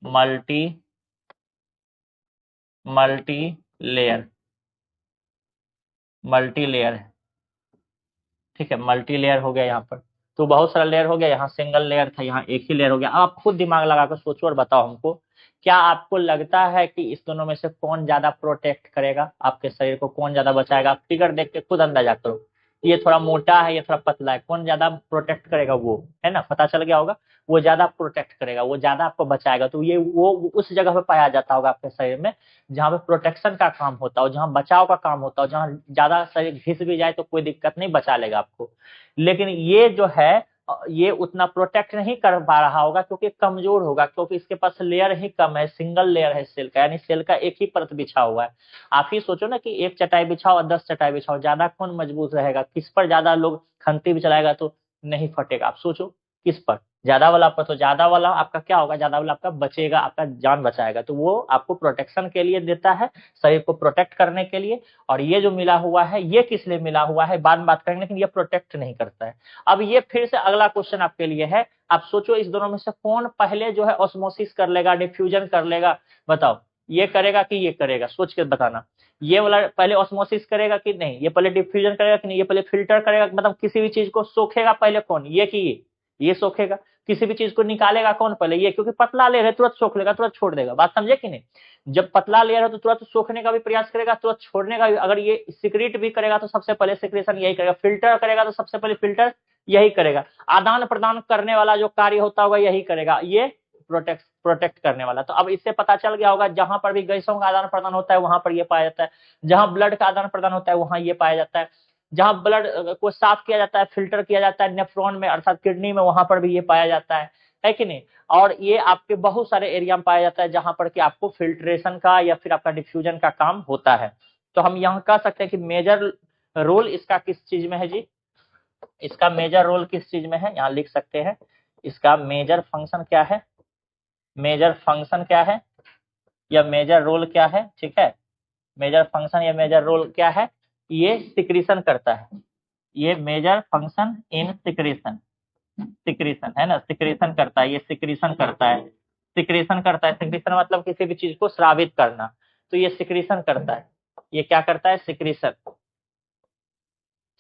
multi, multi layer, multi layer है। ठीक है, मल्टी लेयर हो गया यहाँ पर। तो बहुत सारा लेयर हो गया, यहाँ सिंगल लेयर था, यहाँ एक ही लेयर हो गया। अब आप खुद दिमाग लगाकर सोचो और बताओ हमको, क्या आपको लगता है कि इस दोनों में से कौन ज्यादा प्रोटेक्ट करेगा आपके शरीर को, कौन ज्यादा बचाएगा? आप फिगर देख के खुद अंदाजा करो, ये थोड़ा मोटा है, ये थोड़ा पतला है, कौन ज्यादा प्रोटेक्ट करेगा? वो है ना, पता चल गया होगा, वो ज्यादा प्रोटेक्ट करेगा, वो ज्यादा आपको बचाएगा। तो ये वो उस जगह पे पाया जाता होगा आपके शरीर में जहाँ पे प्रोटेक्शन का काम होता हो, जहाँ बचाव का काम होता हो, जहाँ ज्यादा शरीर घिस भी जाए तो कोई दिक्कत नहीं, बचा लेगा आपको। लेकिन ये जो है ये उतना प्रोटेक्ट नहीं कर पा रहा होगा क्योंकि कमजोर होगा, क्योंकि इसके पास लेयर ही कम है, सिंगल लेयर है सेल का, यानी सेल का एक ही परत बिछा हुआ है। आप ही सोचो ना कि एक चटाई बिछाओ और 10 चटाई बिछाओ, ज्यादा कौन मजबूत रहेगा? किस पर ज्यादा लोग खंती भी चलाएगा तो नहीं फटेगा? आप सोचो किस पर, ज्यादा वाला पर। तो ज्यादा वाला आपका क्या होगा, ज्यादा वाला आपका बचेगा, आपका जान बचाएगा। तो वो आपको प्रोटेक्शन के लिए देता है, शरीर को प्रोटेक्ट करने के लिए। और ये जो मिला हुआ है ये किस लिए मिला हुआ है बाद में बात करेंगे, लेकिन ये प्रोटेक्ट नहीं करता है। अब ये फिर से अगला क्वेश्चन आपके लिए है, आप सोचो इस दोनों में से कौन पहले जो है ऑस्मोसिस कर लेगा, डिफ्यूजन कर लेगा? बताओ, ये करेगा कि ये करेगा? सोच के बताना। ये वाला पहले ऑस्मोसिस करेगा कि नहीं, ये पहले डिफ्यूजन करेगा कि नहीं, ये पहले फिल्टर करेगा? मतलब किसी भी चीज को सोखेगा पहले कौन, ये कि ये सोखेगा? किसी भी चीज को निकालेगा कौन पहले, ये? क्योंकि पतला लेयर है, तुरंत सोख लेगा, तुरंत छोड़ देगा। बात समझे कि नहीं? जब पतला लेयर है तो तुरंत सोखने का भी प्रयास करेगा, तुरंत छोड़ने का भी। अगर ये सिक्रीट भी करेगा तो सबसे पहले सिक्रेशन यही करेगा, फिल्टर करेगा तो सबसे पहले फिल्टर यही करेगा, आदान प्रदान करने वाला जो कार्य होता होगा यही करेगा। ये प्रोटेक्ट करने वाला। तो अब इससे पता चल गया होगा जहां पर भी गैसों का आदान प्रदान होता है वहां पर ये पाया जाता है, जहां ब्लड का आदान प्रदान होता है वहां ये पाया जाता है, जहां ब्लड को साफ किया जाता है, फिल्टर किया जाता है नेफ्रॉन में अर्थात किडनी में, वहां पर भी ये पाया जाता है कि नहीं। और ये आपके बहुत सारे एरिया में पाया जाता है जहां पर कि आपको फिल्ट्रेशन का या फिर आपका डिफ्यूजन का काम होता है। तो हम यहाँ कह सकते हैं कि मेजर रोल इसका किस चीज में है जी, इसका मेजर रोल किस चीज में है, यहाँ लिख सकते हैं इसका मेजर फंक्शन क्या है, मेजर फंक्शन क्या है या मेजर रोल क्या है, ठीक है। मेजर फंक्शन या मेजर रोल क्या है, ये सिक्रीशन करता है, ये major function in secretion, secretion है ना, सिक्रीशन करता है, ये सिक्रीशन करता है, सिक्रीशन करता है, सिक्रीशन मतलब किसी भी चीज को स्रावित करना, तो ये सिक्रीशन करता है, ये क्या करता है, सिक्रीशन,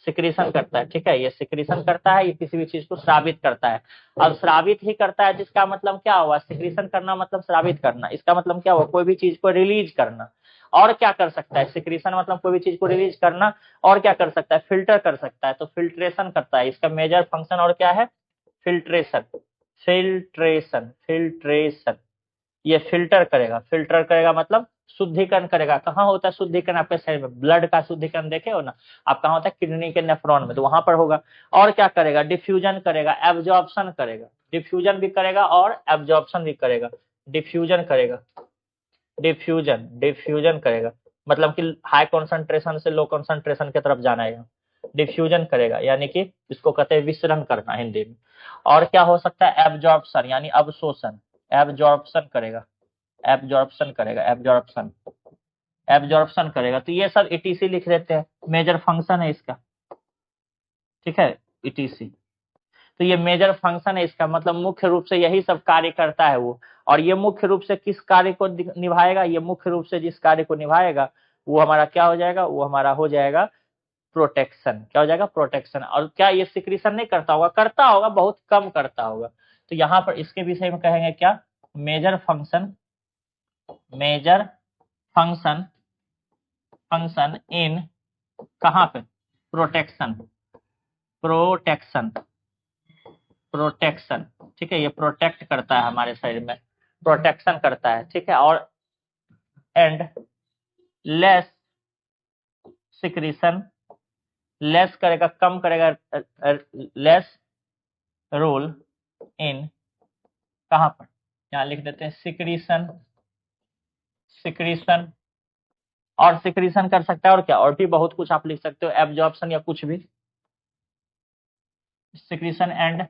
सिक्रीशन करता है, ठीक है, ये सिक्रीशन करता है, ये किसी भी चीज को स्रावित करता है। अब स्रावित ही करता है जिसका मतलब क्या हुआ, सिक्रीशन करना मतलब स्रावित करना, इसका मतलब क्या हुआ, कोई भी चीज को रिलीज करना। और क्या कर सकता है, सिक्रीशन मतलब कोई भी चीज को रिलीज करना, और क्या कर सकता है, फिल्टर कर सकता है, तो फिल्ट्रेशन करता है, इसका मेजर फंक्शन और क्या है, फिल्ट्रेशन, फिल्ट्रेशन, फिल्ट्रेशन, ये फिल्टर करेगा, फिल्टर करेगा मतलब शुद्धिकरण करेगा। कहाँ होता है शुद्धिकरण, आपके शरीर में ब्लड का शुद्धिकरण देखे हो ना आप, कहाँ होता है, किडनी के नेफ्रॉन में, तो वहां पर होगा। और क्या करेगा, डिफ्यूजन करेगा, एब्जॉर्प्शन करेगा, डिफ्यूजन भी करेगा और एब्जॉर्प्शन भी करेगा, डिफ्यूजन करेगा, डिफ्यूजन, डिफ्यूजन करेगा मतलब कि हाई कॉन्सेंट्रेशन से लो कॉन्सेंट्रेशन की तरफ जाना है, डिफ्यूजन करेगा यानी कि इसको कहते हैं विसरण करना हिंदी में। और क्या हो सकता है, एब्जॉर्प्शन यानी अवशोषण, एब्जॉर्प्शन करेगा, एब्जॉर्प्शन करेगा, एब्जॉर्प्शन, एब्जॉर्प्शन करेगा। तो ये सब ईटीसी लिख देते हैं, मेजर फंक्शन है इसका, ठीक है, ईटीसी। तो ये मेजर फंक्शन है इसका, मतलब मुख्य रूप से यही सब कार्य करता है वो। और ये मुख्य रूप से किस कार्य को निभाएगा, ये मुख्य रूप से जिस कार्य को निभाएगा वो हमारा क्या हो जाएगा, वो हमारा हो जाएगा प्रोटेक्शन, क्या हो जाएगा, प्रोटेक्शन। और क्या ये सिक्रीशन नहीं करता होगा, करता होगा, बहुत कम करता होगा। तो यहाँ पर इसके विषय में कहेंगे क्या, major function, major function, function in कहाँ पे, प्रोटेक्शन, प्रोटेक्शन, प्रोटेक्शन, ठीक है, ये प्रोटेक्ट करता है हमारे शरीर में, प्रोटेक्शन करता है, ठीक है। और एंड लेस सिक्रीशन, लेस करेगा, कम करेगा, लेस रोल इन कहाँ पर, यहाँ लिख देते हैं सिक्रीशन, सिक्रीशन, और सिक्रीशन कर सकता है, और क्या, और भी बहुत कुछ आप लिख सकते हो, एब्जॉर्प्शन या कुछ भी, सिक्रीशन एंड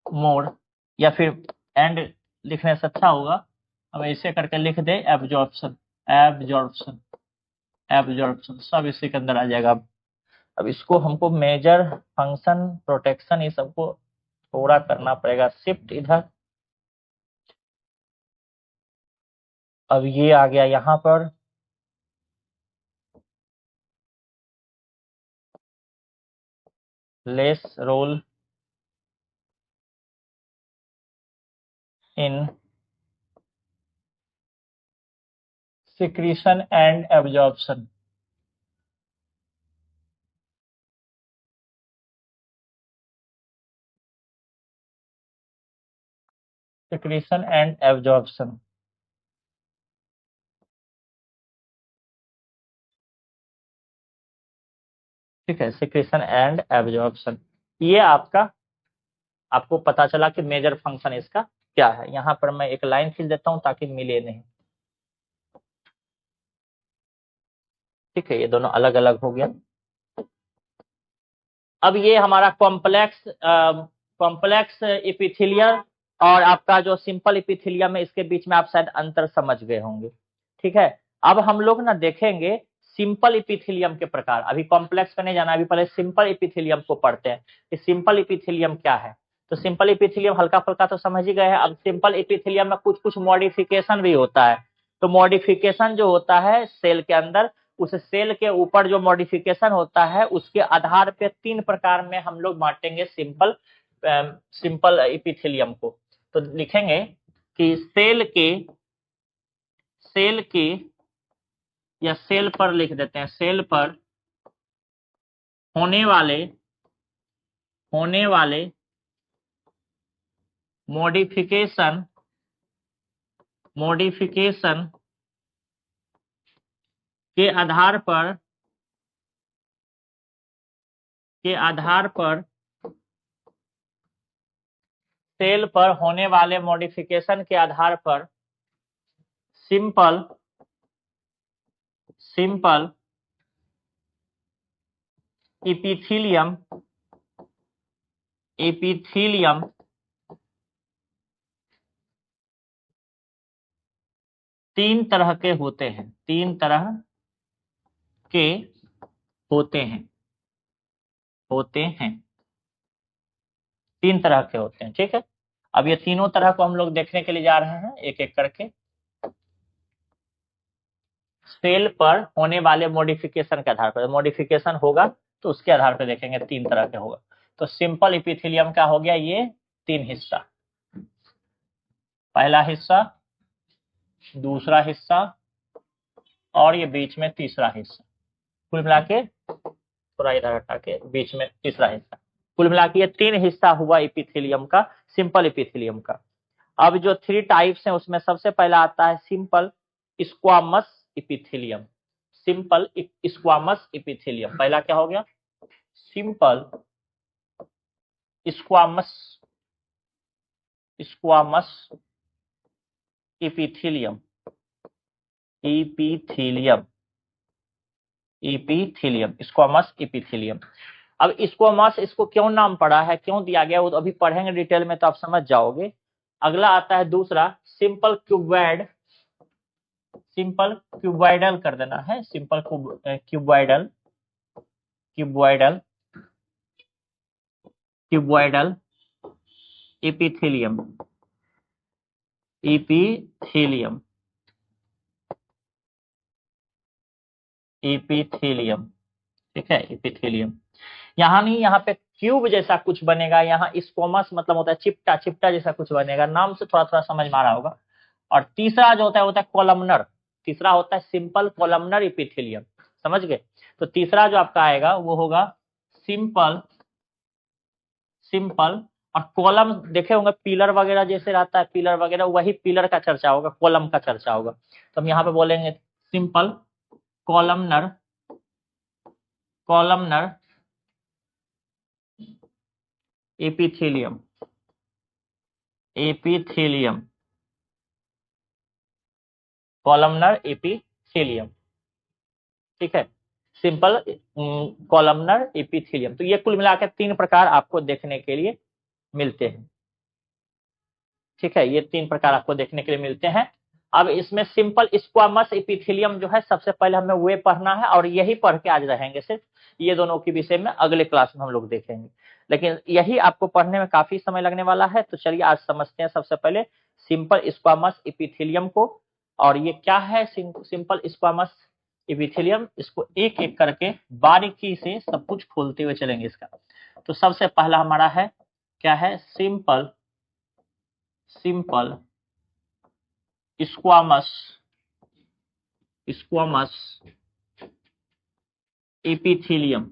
मोर, या फिर एंड लिखने से अच्छा होगा हम ऐसे करके लिख दे, एब्जॉर्प्शन, एब्जॉर्प्शन, एब्जॉर्प्शन, सब इसी के अंदर आ जाएगा। अब इसको हमको मेजर फंक्शन प्रोटेक्शन ये सबको थोड़ा करना पड़ेगा, शिफ्ट इधर। अब ये आ गया यहाँ पर, less role in secretion and absorption, secretion and absorption, ठीक है, सिक्रीशन एंड एब्जॉर्प्शन। ये आपका, आपको पता चला कि मेजर फंक्शन इसका क्या है। यहाँ पर मैं एक लाइन खींच देता हूँ ताकि मिले नहीं, ठीक है, ये दोनों अलग अलग हो गया। अब ये हमारा कॉम्प्लेक्स, कॉम्प्लेक्स इपिथेलियल और आपका जो सिंपल इपिथेलियम है, इसके बीच में आप शायद अंतर समझ गए होंगे, ठीक है। अब हम लोग ना देखेंगे सिंपल इपिथेलियम के प्रकार, अभी कॉम्प्लेक्स पे नहीं जाना, अभी पहले सिंपल इपिथेलियम को पढ़ते हैं कि सिंपल इपिथेलियम क्या है। तो सिंपल इपिथेलियम हल्का फुल्का तो समझ ही गए हैं। अब सिंपल इपिथेलियम में कुछ कुछ मॉडिफिकेशन भी होता है। तो मॉडिफिकेशन जो होता है सेल के अंदर, उस सेल के ऊपर जो मॉडिफिकेशन होता है उसके आधार पे तीन प्रकार में हम लोग बांटेंगे सिंपल, सिंपल इपिथेलियम को। तो लिखेंगे कि सेल के या सेल पर लिख देते हैं, सेल पर होने वाले मॉडिफिकेशन मॉडिफिकेशन के आधार पर सेल पर होने वाले मॉडिफिकेशन के आधार पर सिंपल इपिथीलियम तीन तरह के होते हैं तीन तरह के होते हैं ठीक है। अब ये तीनों तरह को हम लोग देखने के लिए जा रहे हैं एक एक करके। सेल पर होने वाले मॉडिफिकेशन के आधार पर, मॉडिफिकेशन होगा तो उसके आधार पर देखेंगे, तीन तरह के होगा। तो सिंपल इपिथेलियम का हो गया ये तीन हिस्सा, पहला हिस्सा, दूसरा हिस्सा और ये बीच में तीसरा हिस्सा। कुल मिला के थोड़ा इधर हटा के बीच में तीसरा हिस्सा, कुल मिला के ये तीन हिस्सा हुआ इपिथेलियम का, सिंपल इपिथेलियम का। अब जो थ्री टाइप्स हैं उसमें सबसे पहला आता है सिंपल स्क्वामस इपिथेलियम। पहला क्या हो गया? Simple squamous epithelium squamous epithelium. अब स्क्वामस इसको क्यों नाम पड़ा है, क्यों दिया गया, वो तो अभी पढ़ेंगे डिटेल में तो आप समझ जाओगे। अगला आता है दूसरा सिंपल क्यूबॉइडल कर देना है, सिंपल क्यूबॉइडल इपिथेलियम ठीक है, इपिथेलियम। यहाँ नहीं, यहाँ पे क्यूब जैसा कुछ बनेगा, यहाँ स्क्वामस मतलब होता है चिपटा, चिपटा जैसा कुछ बनेगा, नाम से थोड़ा थोड़ा समझ में आ रहा होगा। और तीसरा जो होता है कॉलमनर, तीसरा होता है सिंपल कॉलमनर इपिथेलियम, समझ गए। तो तीसरा जो आपका आएगा वो होगा सिंपल और कॉलम देखे होंगे पिलर वगैरह जैसे रहता है, पिलर वगैरह वही पिलर का चर्चा होगा, कॉलम का चर्चा होगा। तो हम यहाँ पे बोलेंगे simple columnar epithelium columnar epithelium, ठीक है, सिंपल कॉलमनर एपिथेलियम। तो ये कुल मिलाकर तीन प्रकार आपको देखने के लिए मिलते हैं, ठीक है, ये तीन प्रकार आपको देखने के लिए मिलते हैं। अब इसमें सिंपल स्क्वामस एपिथेलियम जो है सबसे पहले हमें वे पढ़ना है, और यही पढ़ के आज रहेंगे, सिर्फ ये दोनों के विषय में अगले क्लास में हम लोग देखेंगे, लेकिन यही आपको पढ़ने में काफी समय लगने वाला है। तो चलिए आज समझते हैं सबसे पहले सिंपल स्क्वामस एपिथेलियम को, और ये क्या है सिंपल स्क्वामस एपिथेलियम, इसको एक एक करके बारीकी से सब कुछ खोलते हुए चलेंगे इसका। तो सबसे पहला हमारा है क्या है, simple squamous epithelium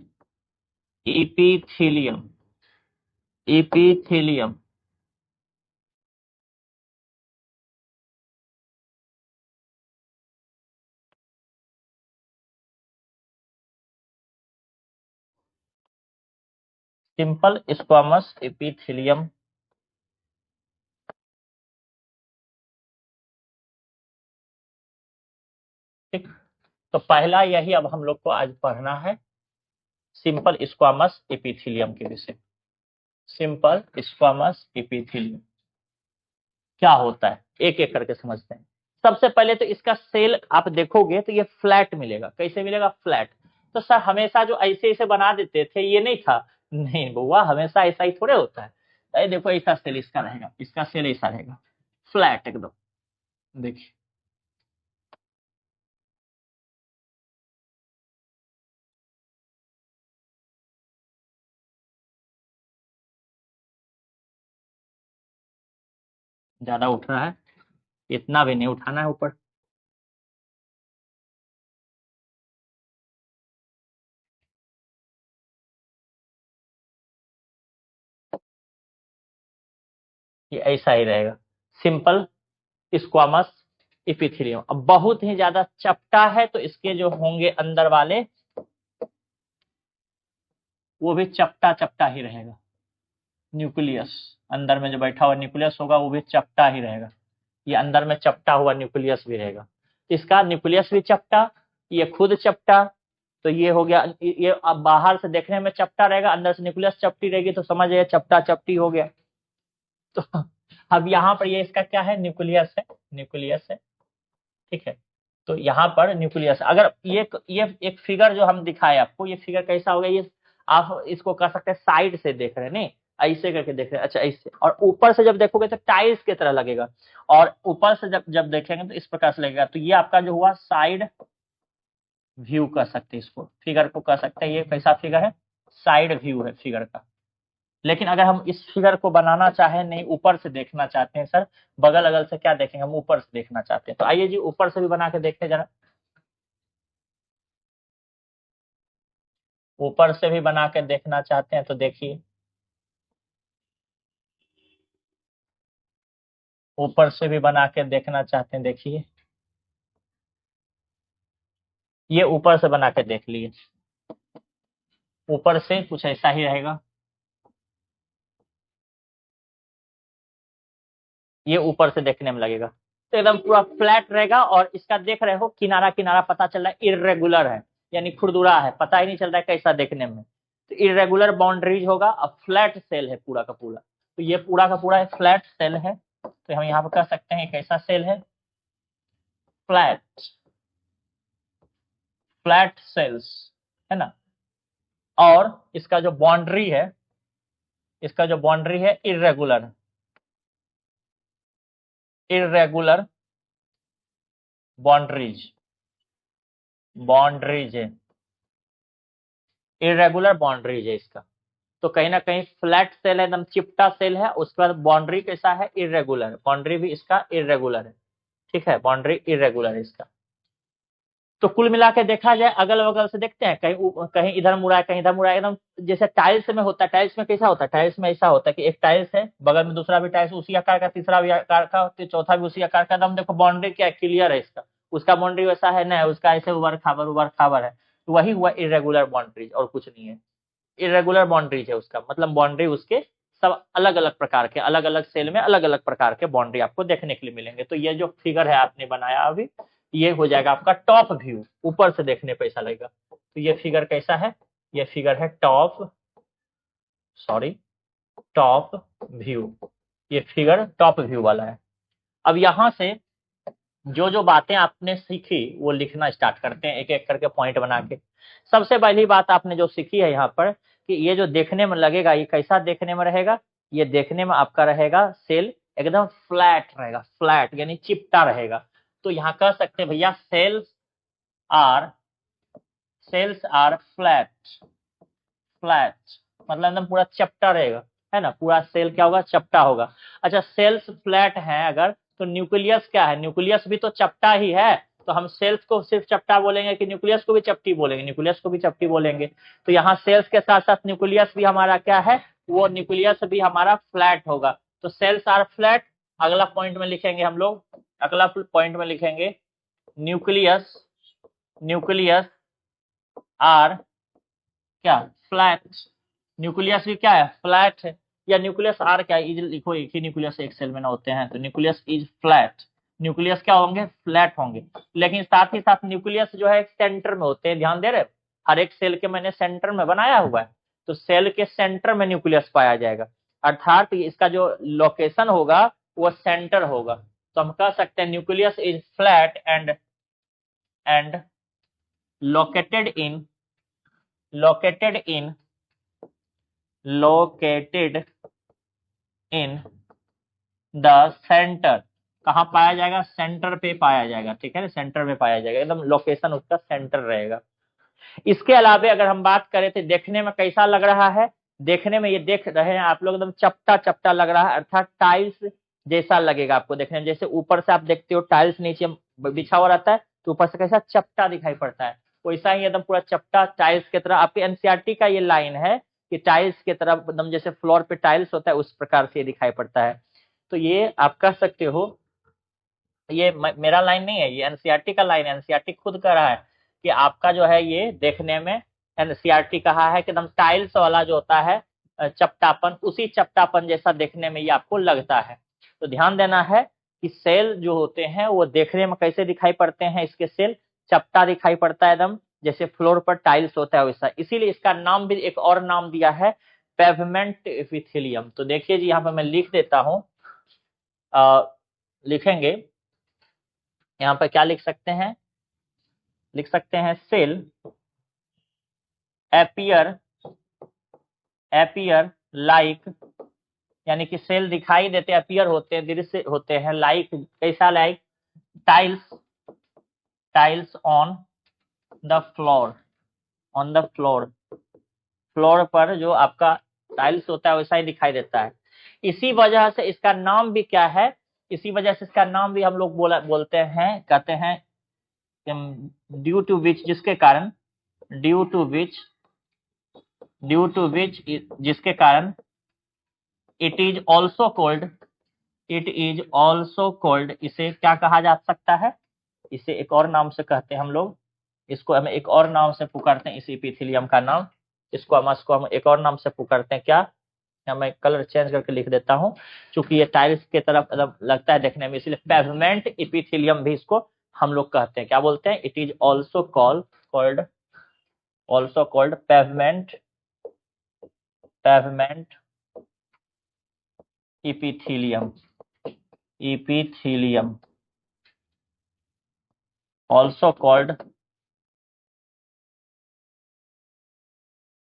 simple squamous epithelium. ठीक, तो पहला यही अब हम लोग को आज पढ़ना है सिंपल स्क्वामस एपिथेलियम के विषय। सिंपल स्क्वामस एपिथेलियम क्या होता है एक एक करके समझते हैं। सबसे पहले तो इसका सेल आप देखोगे तो ये फ्लैट मिलेगा, कैसे मिलेगा, फ्लैट। तो सर हमेशा जो ऐसे ऐसे बना देते थे ये नहीं था, नहीं बुआ, हमेशा ऐसा ही थोड़े होता है। अरे देखो ऐसा सेल इसका रहेगा, इसका सेल ऐसा रहेगा, फ्लैट एकदम, देखिए ज्यादा उठ रहा है, इतना भी नहीं उठाना है ऊपर। ये ऐसा ही रहेगा, सिंपल स्क्वामस इपिथेलियम। अब बहुत ही ज्यादा चपटा है तो इसके जो होंगे अंदर वाले वो भी चपटा चपटा ही रहेगा। न्यूक्लियस अंदर में जो बैठा हुआ न्यूक्लियस होगा वो भी चपटा ही रहेगा। ये अंदर में चपटा हुआ न्यूक्लियस भी रहेगा। इसका न्यूक्लियस भी चपटा, ये खुद चपटा। तो ये हो गया, ये अब बाहर से देखने में चपटा रहेगा, अंदर से न्यूक्लियस चपटी रहेगी, तो समझ जाइए चपटा चपटी हो गया। तो अब यहाँ पर ये इसका क्या है, न्यूक्लियस है, न्यूक्लियस है, ठीक है। तो यहाँ पर न्यूक्लियस, अगर ये एक फिगर जो हम दिखाए आपको, ये फिगर कैसा होगा, ये आप इसको कह सकते हैं साइड से देख रहे हैं, नहीं ऐसे करके देख रहे हैं, अच्छा ऐसे, और ऊपर से जब देखोगे तो टाइल्स की तरह लगेगा, और ऊपर से जब जब देखेंगे तो इस प्रकार से लगेगा। तो ये आपका जो हुआ साइड व्यू कह सकते हैं, इसको फिगर को कह सकते हैं। ये कैसा फिगर है, साइड व्यू है फिगर का। लेकिन अगर हम इस फिगर को बनाना चाहें, नहीं ऊपर से देखना चाहते हैं सर, बगल अगल से क्या देखेंगे, हम ऊपर से देखना चाहते हैं, तो आइए जी ऊपर से भी बना के देखते हैं जरा। ऊपर से भी बना के देखना चाहते हैं तो देखिए, ऊपर से भी बना के देखना चाहते हैं, देखिए ये ऊपर से बना के देख लिए, ऊपर से कुछ ऐसा ही रहेगा, ये ऊपर से देखने में लगेगा तो एकदम पूरा फ्लैट रहेगा। और इसका देख रहे हो किनारा किनारा पता चल रहा है इरेगुलर है, यानी खुरदुरा है, पता ही नहीं चल रहा है कैसा देखने में। तो इरेगुलर बाउंड्रीज होगा, अब फ्लैट सेल है पूरा का पूरा, तो ये पूरा का पूरा एक फ्लैट सेल है। तो हम यहाँ पर कह सकते हैं कैसा सेल है, फ्लैट, फ्लैट सेल्स, है ना। और इसका जो बाउंड्री है, इसका जो बाउंड्री है इरेगुलर, इरेगुलर बाउंड्रीज, बाउंड्रीज है, इरेगुलर बाउंड्रीज है इसका। तो कहीं ना कहीं फ्लैट सेल है, एकदम चिपटा सेल है, उसके बाद बाउंड्री कैसा है, इरेगुलर, बाउंड्री भी इसका इरेगुलर है, ठीक है, बाउंड्री इरेगुलर है इसका। तो कुल मिला के देखा जाए, अगल बगल से देखते हैं, कहीं कहीं इधर मुड़ा है, कहीं इधर मुड़ा है, एकदम जैसे टाइल्स में होता है। टाइल्स में कैसा होता है, टाइल्स में ऐसा होता है कि एक टाइल्स है, बगल में दूसरा भी टाइल्स उसी आकार का, तीसरा भी आकार का, चौथा भी उसी आकार का, एकदम देखो बाउंड्री क्या क्लियर है इसका। उसका बाउंड्री वैसा है ना, उसका ऐसे उबड़ खाबर है, तो वही हुआ इरेगुलर बाउंड्री, और कुछ नहीं है। इरेगुलर बाउंड्रीज है उसका मतलब, बाउंड्री उसके सब अलग अलग प्रकार के, अलग अलग सेल में अलग अलग प्रकार के बाउंड्री आपको देखने के लिए मिलेंगे। तो ये जो फिगर है आपने बनाया अभी, ये हो जाएगा आपका टॉप व्यू, ऊपर से देखने पे ऐसा लगेगा। तो ये फिगर कैसा है, ये फिगर है टॉप, सॉरी टॉप व्यू, ये फिगर टॉप व्यू वाला है। अब यहाँ से जो जो बातें आपने सीखी वो लिखना स्टार्ट करते हैं, एक एक करके पॉइंट बना के। सबसे पहली बात आपने जो सीखी है यहाँ पर, कि ये जो देखने में लगेगा, ये कैसा देखने में रहेगा, ये देखने में आपका रहेगा सेल एकदम फ्लैट रहेगा, फ्लैट यानी चिपटा रहेगा। तो यहाँ कह सकते हैं भैया are cells are flat, flat मतलब एकदम पूरा चपटा रहेगा, है ना, पूरा सेल क्या होगा, चपटा होगा। अच्छा सेल्स फ्लैट है अगर, तो न्यूक्लियस क्या है, न्यूक्लियस भी तो चपटा ही है। तो हम सेल्स को सिर्फ चपटा बोलेंगे कि न्यूक्लियस को भी चपटी बोलेंगे, न्यूक्लियस को भी चपटी बोलेंगे। तो यहाँ सेल्स के साथ साथ न्यूक्लियस भी हमारा क्या है, वो न्यूक्लियस भी हमारा फ्लैट होगा। तो सेल्स आर फ्लैट, अगला पॉइंट में लिखेंगे हम लोग, अगला पॉइंट में लिखेंगे न्यूक्लियस, न्यूक्लियस आर क्या, फ्लैट, न्यूक्लियस भी क्या है, फ्लैट है। या न्यूक्लियस आर क्या है, लिखो, एक ही न्यूक्लियस एक सेल में ना होते हैं, तो न्यूक्लियस इज फ्लैट, न्यूक्लियस क्या होंगे, फ्लैट होंगे। लेकिन साथ ही साथ न्यूक्लियस जो है सेंटर में होते हैं, ध्यान दे रहे, हर एक सेल के मैंने सेंटर में बनाया हुआ है, तो सेल के सेंटर में न्यूक्लियस पाया जाएगा, अर्थात इसका जो लोकेशन होगा वो सेंटर होगा। तो हम कह सकते हैं nucleus is flat and located in, located in located in the centre, कहाँ पाया जाएगा, सेंटर पे पाया जाएगा, ठीक है ना, सेंटर में पाया जाएगा, एकदम लोकेशन उसका सेंटर रहेगा। इसके अलावा अगर हम बात करें तो देखने में कैसा लग रहा है, देखने में ये देख रहे हैं आप लोग एकदम चपटा चपटा लग रहा है, अर्थात टाइल्स जैसा लगेगा आपको देखने में। जैसे ऊपर से आप देखते हो टाइल्स नीचे बिछा हुआ रहता है, तो ऊपर से कैसा चपटा दिखाई पड़ता है, वैसा ही एकदम पूरा चपटा टाइल्स की तरह। आपके एनसीईआरटी का ये लाइन है कि टाइल्स की तरह एकदम, जैसे फ्लोर पे टाइल्स होता है उस प्रकार से ये दिखाई पड़ता है। तो ये आप कह सकते हो ये मेरा लाइन नहीं है, ये एनसीईआरटी का लाइन है। एनसीईआरटी खुद कह रहा है कि आपका जो है ये देखने में, एनसीईआरटी कहा है कि एकदम टाइल्स वाला जो होता है चपटापन, उसी चपटापन जैसा देखने में ये आपको लगता है। तो ध्यान देना है कि सेल जो होते हैं वो देखने में कैसे दिखाई पड़ते हैं, इसके सेल चपटा दिखाई पड़ता है एकदम, जैसे फ्लोर पर टाइल्स होता है वैसा। इसीलिए इसका नाम भी एक और नाम दिया है, पेवमेंट एपिथेलियम। तो देखिए जी, यहाँ पर मैं लिख देता हूं, लिखेंगे यहाँ पर क्या लिख सकते हैं, लिख सकते हैं सेल एपियर, एपियर लाइक, यानी कि सेल दिखाई देते, अपियर होते हैं, दृश्य होते हैं, लाइक कैसा, like tiles, tiles on the floor, on the floor, floor पर जो आपका टाइल्स होता है वैसा ही दिखाई देता है। इसी वजह से इसका नाम भी क्या है, इसी वजह से इसका नाम भी हम लोग बोलते हैं, कहते हैं ड्यू टू विच, जिसके कारण, due to which, due to which, जिसके कारण it is also called, it is also called, इसे क्या कहा जा सकता है, इसे एक और नाम से कहते हैं हम लोग, इसको हम एक और नाम से पुकारते हैं इस एपिथेलियम का नाम, इसको हम एक और नाम से पुकारते हैं क्या, मैं कलर चेंज करके लिख देता हूं, क्योंकि ये टाइल्स की तरफ लगता है देखने में, इसलिए पेवमेंट एपिथेलियम भी इसको हम लोग कहते हैं, क्या बोलते हैं, it is also called, also called pavement, pavement epithelium, epithelium also called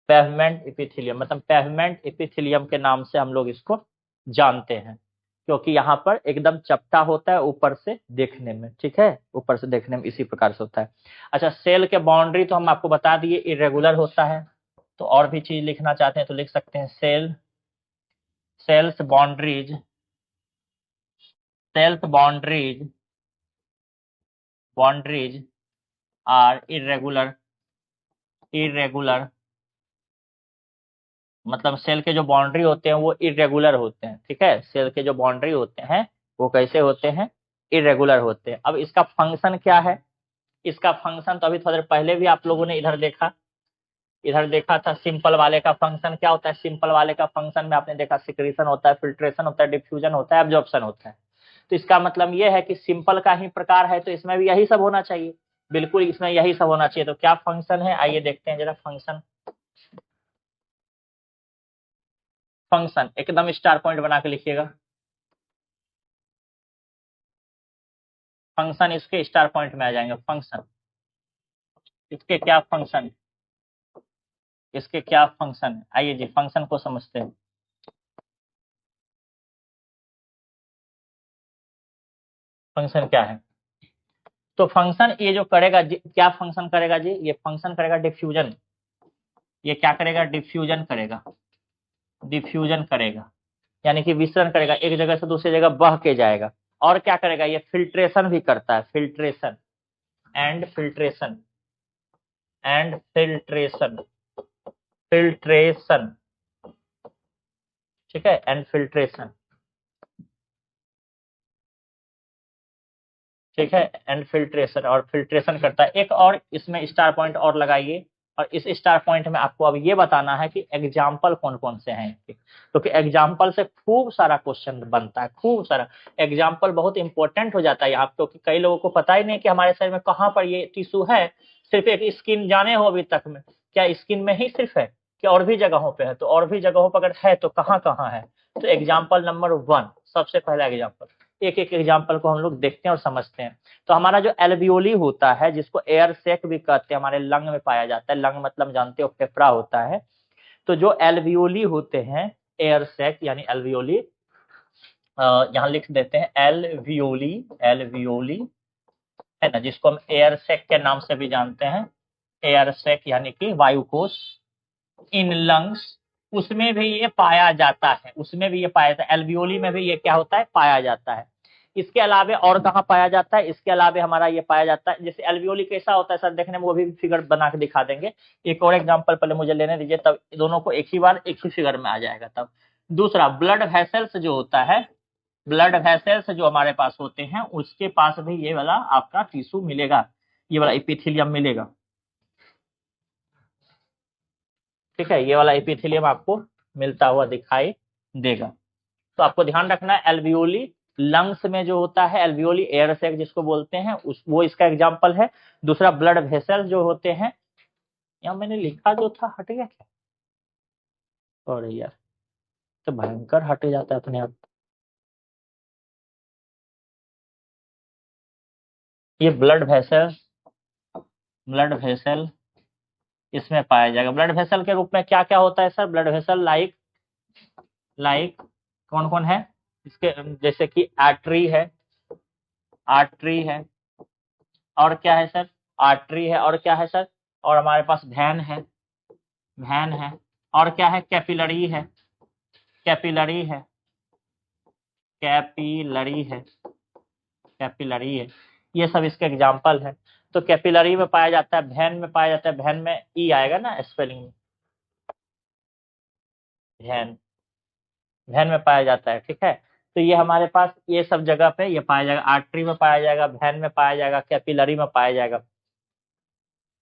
pavement epithelium, मतलब पेवमेंट एपिथेलियम के नाम से हम लोग इसको जानते हैं, क्योंकि यहाँ पर एकदम चपटा होता है ऊपर से देखने में, ठीक है, ऊपर से देखने में इसी प्रकार से होता है। अच्छा, सेल के बाउंड्री तो हम आपको बता दिए इरेगुलर होता है, तो और भी चीज लिखना चाहते हैं तो लिख सकते हैं, cell, cells boundaries, cells boundaries, boundaries are irregular, irregular, मतलब सेल के जो बाउंड्री होते हैं वो इरेगुलर होते हैं, ठीक है, सेल के जो बाउंड्री होते हैं वो कैसे होते हैं, इरेगुलर होते हैं। अब इसका फंक्शन क्या है, इसका फंक्शन तो अभी थोड़ी देर पहले भी आप लोगों ने इधर देखा, इधर देखा था, सिंपल वाले का फंक्शन क्या होता है, सिंपल वाले का फंक्शन में आपने देखा सिक्रीशन होता है, फिल्ट्रेशन होता है, डिफ्यूजन होता है, एब्जॉर्प्शन होता है। तो इसका मतलब ये है कि सिंपल का ही प्रकार है तो इसमें भी यही सब होना चाहिए, बिल्कुल इसमें यही सब होना चाहिए। तो क्या फंक्शन है, आइए देखते हैं जरा फंक्शन, फंक्शन एकदम स्टार पॉइंट बना के लिखिएगा, फंक्शन इसके स्टार पॉइंट में आ जाएंगे, फंक्शन इसके क्या फंक्शन, इसके क्या फंक्शन है, आइए जी फंक्शन को समझते हैं। फंक्शन क्या है, तो फंक्शन ये जो करेगा जी, क्या फंक्शन करेगा जी, ये फंक्शन करेगा डिफ्यूजन, ये क्या करेगा, डिफ्यूजन करेगा, डिफ्यूजन करेगा, यानी कि विसरण करेगा, एक जगह से दूसरी जगह बह के जाएगा। और क्या करेगा, ये फिल्ट्रेशन भी करता है, filtration and filtration, and filtration, filtration, ठीक है, एंड फिल्ट्रेशन, ठीक है, एंड फिल्ट्रेशन, और फिल्ट्रेशन करता है। एक और इसमें स्टार पॉइंट और लगाइए, और इस स्टार पॉइंट में आपको अब ये बताना है कि एग्जाम्पल कौन कौन से हैं, क्योंकि एग्जाम्पल से खूब सारा क्वेश्चन बनता है, खूब सारा एग्जाम्पल बहुत इंपॉर्टेंट हो जाता है यहाँ, क्योंकि कई लोगों को पता ही नहीं कि हमारे शरीर में कहाँ पर ये टिश्यू है, सिर्फ एक स्किन जाने हो अभी तक में, क्या स्किन में ही सिर्फ है कि और भी जगहों पे है, तो और भी जगहों पर अगर है तो कहाँ कहाँ है। तो एग्जाम्पल नंबर 1, सबसे पहला एग्जाम्पल, एक एक एग्जाम्पल को हम लोग देखते हैं और समझते हैं। तो हमारा जो एल्वियोली होता है, जिसको एयर सैक भी कहते हैं, हमारे लंग में पाया जाता है, लंग मतलब जानते हो फेफड़ा होता है, तो जो एल्वियोली होते हैं, एयर सैक यानी एल्वियोली, यहाँ लिख देते हैं एल्वियोली, एल्वियोली है ना, जिसको हम एयर सैक के नाम से भी जानते हैं, एयर सैक यानी कि वायुकोश, इन लंग्स, उसमें भी ये पाया जाता है, उसमें भी ये पाया जाता है, एल्वियोली में भी ये क्या होता है, पाया जाता है। इसके अलावे और कहाँ पाया जाता है, इसके अलावे हमारा ये पाया जाता है, जैसे एल्वियोली कैसा होता है सर देखने में, वो भी फिगर बना के दिखा देंगे। एक और एग्जांपल पहले मुझे लेने दीजिए, तब दोनों को एक ही बार एक ही फिगर में आ जाएगा। तब दूसरा, ब्लड वेसल्स जो होता है, ब्लड वेसल्स जो हमारे पास होते हैं उसके पास भी ये वाला आपका टिश्यू मिलेगा, ये वाला एपिथेलियम मिलेगा। ठीक है, ये वाला एपिथेलियम आपको मिलता हुआ दिखाई देगा। तो आपको ध्यान रखना है एल्वियोली लंग्स में जो होता है, एल्वियोली एयर सैक जिसको बोलते हैं उस वो इसका एग्जांपल है। दूसरा ब्लड वेसल जो होते हैं, यहाँ मैंने लिखा जो था हट गया क्या, और यार तो भयंकर हट जाता है अपने आप। ये ब्लड वेसल इसमें पाया जाएगा। ब्लड वेसल के रूप में क्या क्या होता है sir? Blood vessel like like कौन कौन है इसके? जैसे कि आर्टरी है और क्या है सर? आर्टरी है और क्या है सर? और हमारे पास वैन है और क्या है? कैपिलरी है कैपिलरी है कैपिलरी है। ये सब इसके एग्जाम्पल है। तो कैपिलरी में पाया जाता है, वैन में पाया जाता है, वैन में ई आएगा ना स्पेलिंग में, वैन वैन में पाया जाता है। ठीक है, तो ये हमारे पास ये सब जगह पे ये पाया जाएगा, आर्टरी में पाया जाएगा, वैन में पाया जाएगा, कैपिलरी में पाया जाएगा।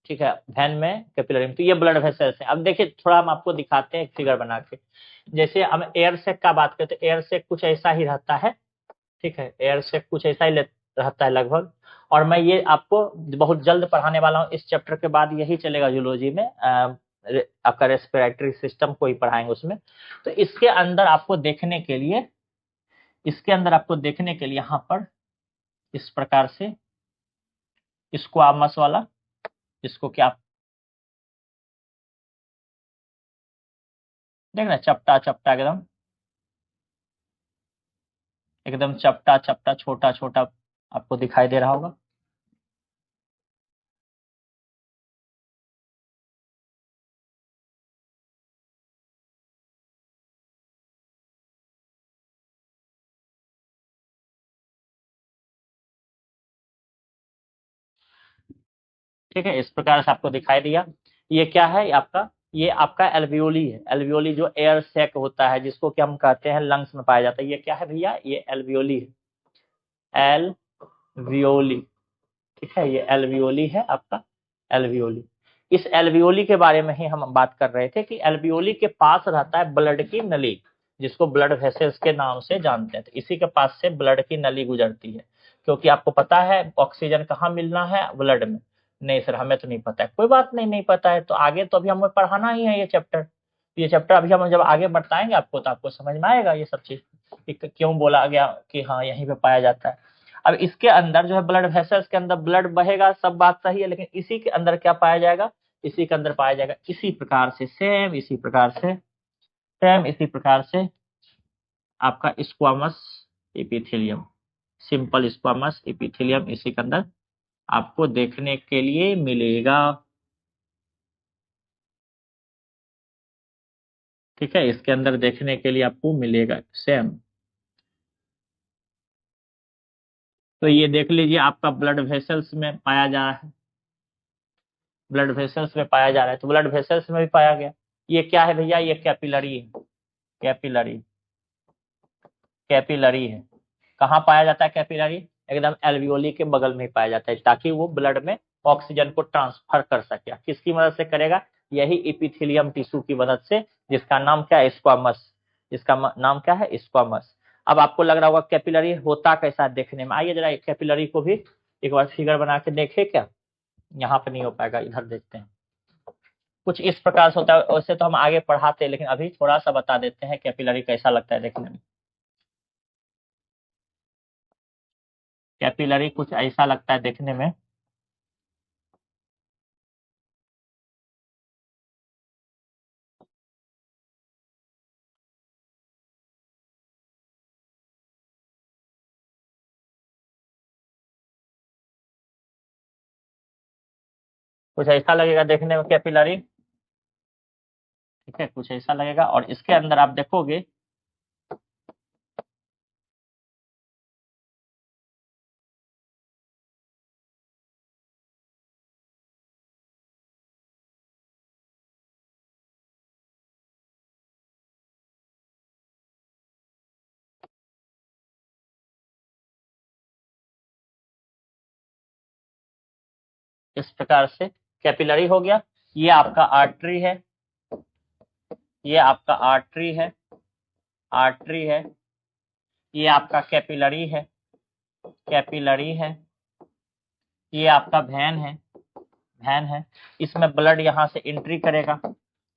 ठीक है, वैन में, कैपिलरी में। तो ये ब्लड वेसल्स है। अब देखिए थोड़ा हम आपको दिखाते हैं एक फिगर बना के। जैसे हम एयर सेक का बात करते हैं, एयर सेक कुछ ऐसा ही रहता है। ठीक है, एयर सेक कुछ ऐसा ही रहता है लगभग। और मैं ये आपको बहुत जल्द पढ़ाने वाला हूँ, इस चैप्टर के बाद यही चलेगा जूलॉजी में। आपका रेस्पिरेटरी सिस्टम को ही पढ़ाएंगे उसमें। तो इसके अंदर आपको देखने के लिए यहाँ पर इस प्रकार से स्क्वामस वाला, जिसको क्या देखना, चपटा चपटा एकदम एकदम चपटा चपटा छोटा छोटा आपको दिखाई दे रहा होगा। ठीक है, इस प्रकार से आपको दिखाई दिया। ये क्या है आपका? ये आपका एल्वियोली है। एल्वियोली जो एयर सैक होता है, जिसको कि हम कहते हैं लंग्स में पाया जाता है, ये क्या है भैया? ये एल्वियोली है, एल्वियोली। ठीक है, ये एल्वियोली है आपका, एल्वियोली। इस एल्वियोली के बारे में ही हम बात कर रहे थे कि एल्वियोली के पास रहता है ब्लड की नली, जिसको ब्लड वेसल्स के नाम से जानते हैं। तो इसी के पास से ब्लड की नली गुजरती है। क्योंकि आपको पता है ऑक्सीजन कहाँ मिलना है? ब्लड में। नहीं सर, हमें तो नहीं पता है। कोई बात नहीं, नहीं पता है तो आगे तो अभी हमें पढ़ाना ही है ये चैप्टर अभी हम जब आगे बताएंगे आपको तो आपको समझ में आएगा ये सब चीज कि क्यों बोला गया कि हाँ यहीं पे पाया जाता है। अब इसके अंदर जो है ब्लड वेसल्स के अंदर ब्लड बहेगा, सब बात सही है, लेकिन इसी के अंदर क्या पाया जाएगा? इसी के अंदर पाया जाएगा इसी प्रकार से, सेम इसी प्रकार से आपका squamous epithelium, simple squamous epithelium इसी के अंदर आपको देखने के लिए मिलेगा। ठीक है, इसके अंदर देखने के लिए आपको मिलेगा सेम। तो ये देख लीजिए आपका ब्लड वेसल्स में पाया जा रहा है, ब्लड वेसल्स में पाया जा रहा है, तो ब्लड वेसल्स में भी पाया गया। ये क्या है भैया? ये कैपिलरी है, कैपिलरी कैपिलरी है। कहाँ पाया जाता है कैपिलरी? एकदम एल्वियोली के बगल में ही पाया जाता है, ताकि वो ब्लड में ऑक्सीजन को ट्रांसफर कर सके। किसकी मदद से करेगा? यही इपिथेलियम टिश्यू की मदद से, जिसका नाम क्या है? स्क्वामस। जिसका नाम क्या है? स्क्वामस। अब आपको लग रहा होगा कैपिलरी होता कैसा है देखने में। आइए जरा कैपिलरी को भी एक बार फिगर बना के देखे क्या? यहाँ पे नहीं हो पाएगा, इधर देखते हैं। कुछ इस प्रकार से होता है। वैसे तो हम आगे पढ़ाते हैं, लेकिन अभी थोड़ा सा बता देते हैं कैपिलरी कैसा लगता है देखने में। कैपिलरी कुछ ऐसा लगता है देखने में। कुछ ऐसा लगेगा देखने में कैपिलरी। ठीक है, कुछ ऐसा लगेगा। और इसके अंदर आप देखोगे इस प्रकार से कैपिलरी हो गया। ये आपका आर्टरी है, ये आपका आर्टरी है, आर्टरी है। ये आपका कैपिलरी है, कैपिलरी है। ये आपका वैन है, वैन है। इसमें ब्लड यहाँ से एंट्री करेगा,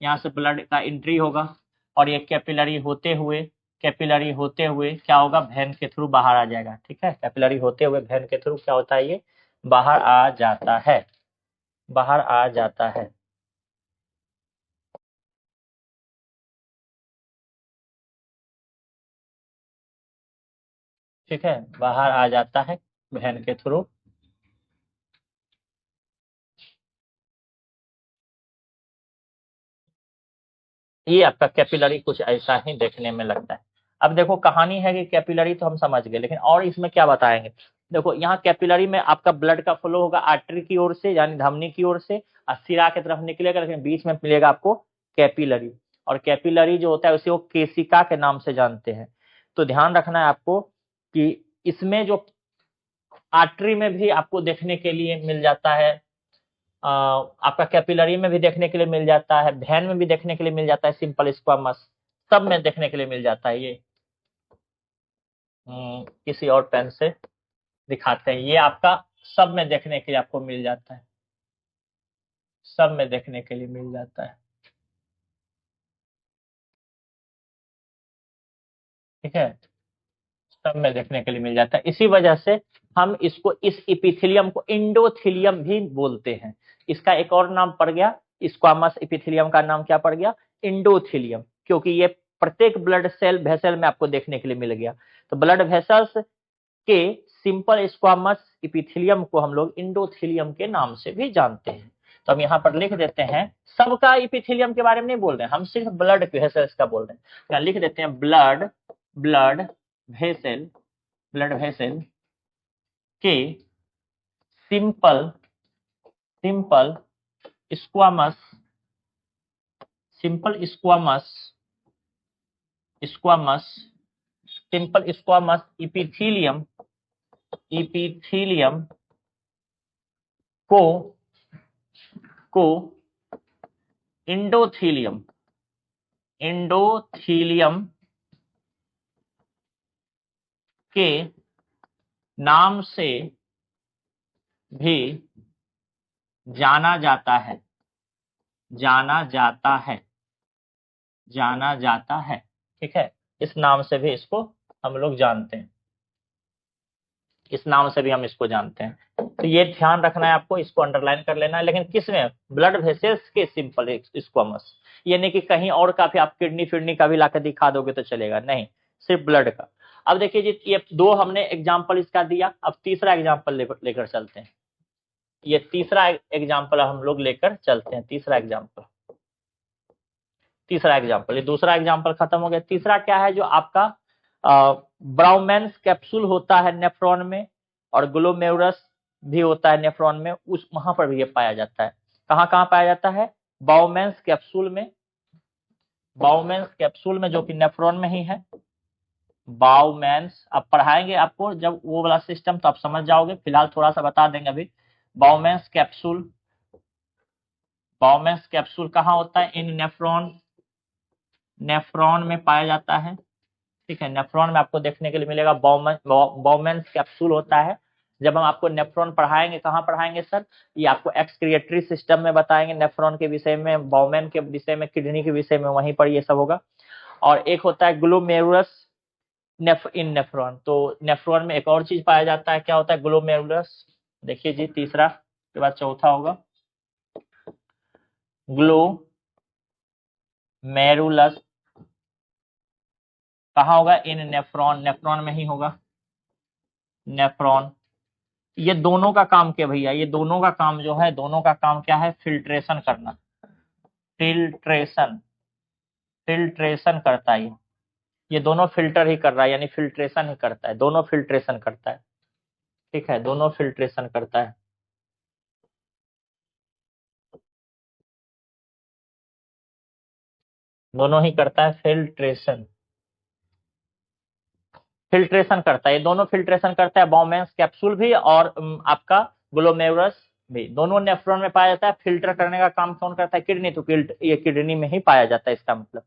यहाँ से ब्लड का एंट्री होगा और ये कैपिलरी होते हुए, कैपिलरी होते हुए क्या होगा, वैन के थ्रू बाहर आ जाएगा। ठीक है, कैपिलरी होते हुए वैन के थ्रू क्या होता है, ये बाहर आ जाता है, बाहर आ जाता है। ठीक है, बाहर आ जाता है वैन के थ्रू। ये आपका कैपिलरी कुछ ऐसा ही देखने में लगता है। अब देखो कहानी है कि कैपिलरी तो हम समझ गए, लेकिन और इसमें क्या बताएंगे। देखो यहाँ कैपिलरी में आपका ब्लड का फ्लो होगा आर्टरी की ओर से, यानी धमनी की ओर से, और सिरा की तरफ निकलेगा, लेकिन बीच में मिलेगा आपको कैपिलरी। और कैपिलरी जो होता है उसे वो केशिका के नाम से जानते हैं। तो ध्यान रखना है आपको कि इसमें जो आर्टरी में भी आपको देखने के लिए मिल जाता है, आपका कैपिलरी में भी देखने के लिए मिल जाता है, वैन में भी देखने के लिए मिल जाता है, सिंपल स्क्वामस सब में देखने के लिए मिल जाता है। ये किसी और पेन से दिखाते हैं। ये आपका सब में देखने के लिए आपको मिल जाता है, सब में देखने के लिए मिल जाता है। ठीक है, सब में देखने के लिए मिल जाता है। इसी वजह से हम इसको, इस इपिथेलियम को इंडोथेलियम भी बोलते हैं। इसका एक और नाम पड़ गया, स्क्वामस इपिथेलियम का नाम क्या पड़ गया, इंडोथेलियम, क्योंकि ये प्रत्येक ब्लड सेल वेसल में आपको देखने के लिए मिल गया। तो ब्लड वेसल्स के सिंपल स्क्वामस इपिथेलियम को हम लोग इंडोथेलियम के नाम से भी जानते हैं। तो हम यहाँ पर लिख देते हैं, सबका इपिथेलियम के बारे में नहीं बोल रहे हैं हम, सिर्फ ब्लड वेसल्स का बोल रहे हैं। यहाँ लिख देते हैं blood, blood vessel, blood vessel के simple, simple squamous, simple squamous, squamous, simple squamous epithelium, epithelium को, को इंडोथेलियम, इंडोथेलियम के नाम से भी जाना जाता है, जाना जाता है, जाना जाता है। ठीक है, इस नाम से भी इसको हम लोग जानते हैं, इस नाम से भी हम इसको जानते हैं। तो ये ध्यान रखना है आपको, इसको अंडरलाइन कर लेना है। लेकिन किसमें, ब्लड वेसल्स के सिंपल स्क्वामस, ये नहीं कि कहीं और का भी आप किडनी फिडनी का भी लाकर दिखा दोगे तो चलेगा, नहीं, सिर्फ ब्लड का। अब देखिए जी, ये दो हमने एग्जाम्पल इसका दिया, अब तीसरा एग्जाम्पल लेकर चलते हैं। ये तीसरा एग्जाम्पल हम लोग लेकर चलते हैं, तीसरा एग्जाम्पल, तीसरा एग्जाम्पल। ये दूसरा एग्जाम्पल खत्म हो गया। तीसरा क्या है, जो आपका ब्राउमेंस कैप्सूल होता है नेफ्रॉन में, और ग्लोमेरुलस भी होता है नेफ्रॉन में, उस वहां पर भी ये पाया जाता है। कहाँ कहाँ पाया जाता है, बाउमेंस कैप्सूल में, बाउमेंस कैप्सूल में जो कि नेफ्रॉन में ही है। बाउमेंस अब पढ़ाएंगे आपको जब वो वाला सिस्टम, तो आप समझ जाओगे, फिलहाल थोड़ा सा बता देंगे अभी। बाउमेंस कैप्सूल, बाउमेंस कैप्सूल कहाँ होता है, इन नेफ्रॉन, नेफ्रॉन में पाया जाता है। ठीक है, नेफ्रॉन में आपको देखने के लिए मिलेगा, बाउमेंस कैप्सूल होता है। जब हम आपको नेफ्रॉन पढ़ाएंगे, कहाँ पढ़ाएंगे सर, ये आपको एक्सक्रिएटरी सिस्टम में बताएंगे, नेफ्रॉन के विषय में, बाउमेन के विषय में, किडनी के विषय में, वहीं पर ये सब होगा। और एक होता है ग्लोमेरुलस इन नेफ्रॉन। तो नेफ्रॉन में एक और चीज पाया जाता है, क्या होता है, ग्लोमेरुलस। देखिए जी, तीसरा के बाद चौथा होगा ग्लोमेरुलस, कहाँ होगा, इन नेफ्रॉन, नेफ्रॉन में ही होगा, नेफ्रॉन। ये दोनों का काम क्या भैया, ये दोनों का काम जो है, दोनों का काम क्या है, फिल्ट्रेशन करना, फिल्ट्रेशन, फिल्ट्रेशन करता है ये दोनों फिल्टर ही कर रहा है, यानी फिल्ट्रेशन ही करता है, दोनों फिल्ट्रेशन करता है। ठीक है, दोनों फिल्ट्रेशन करता है। दोनों ही करता है फिल्ट्रेशन, फिल्ट्रेशन करता है, ये दोनों फिल्ट्रेशन करता है, बाउमेंस कैप्सूल भी और आपका ग्लोमेरुलस भी, दोनों नेफ्रॉन में पाया जाता है। फिल्टर करने का काम कौन करता है? किडनी। तो ये किडनी में ही पाया जाता है, इसका मतलब।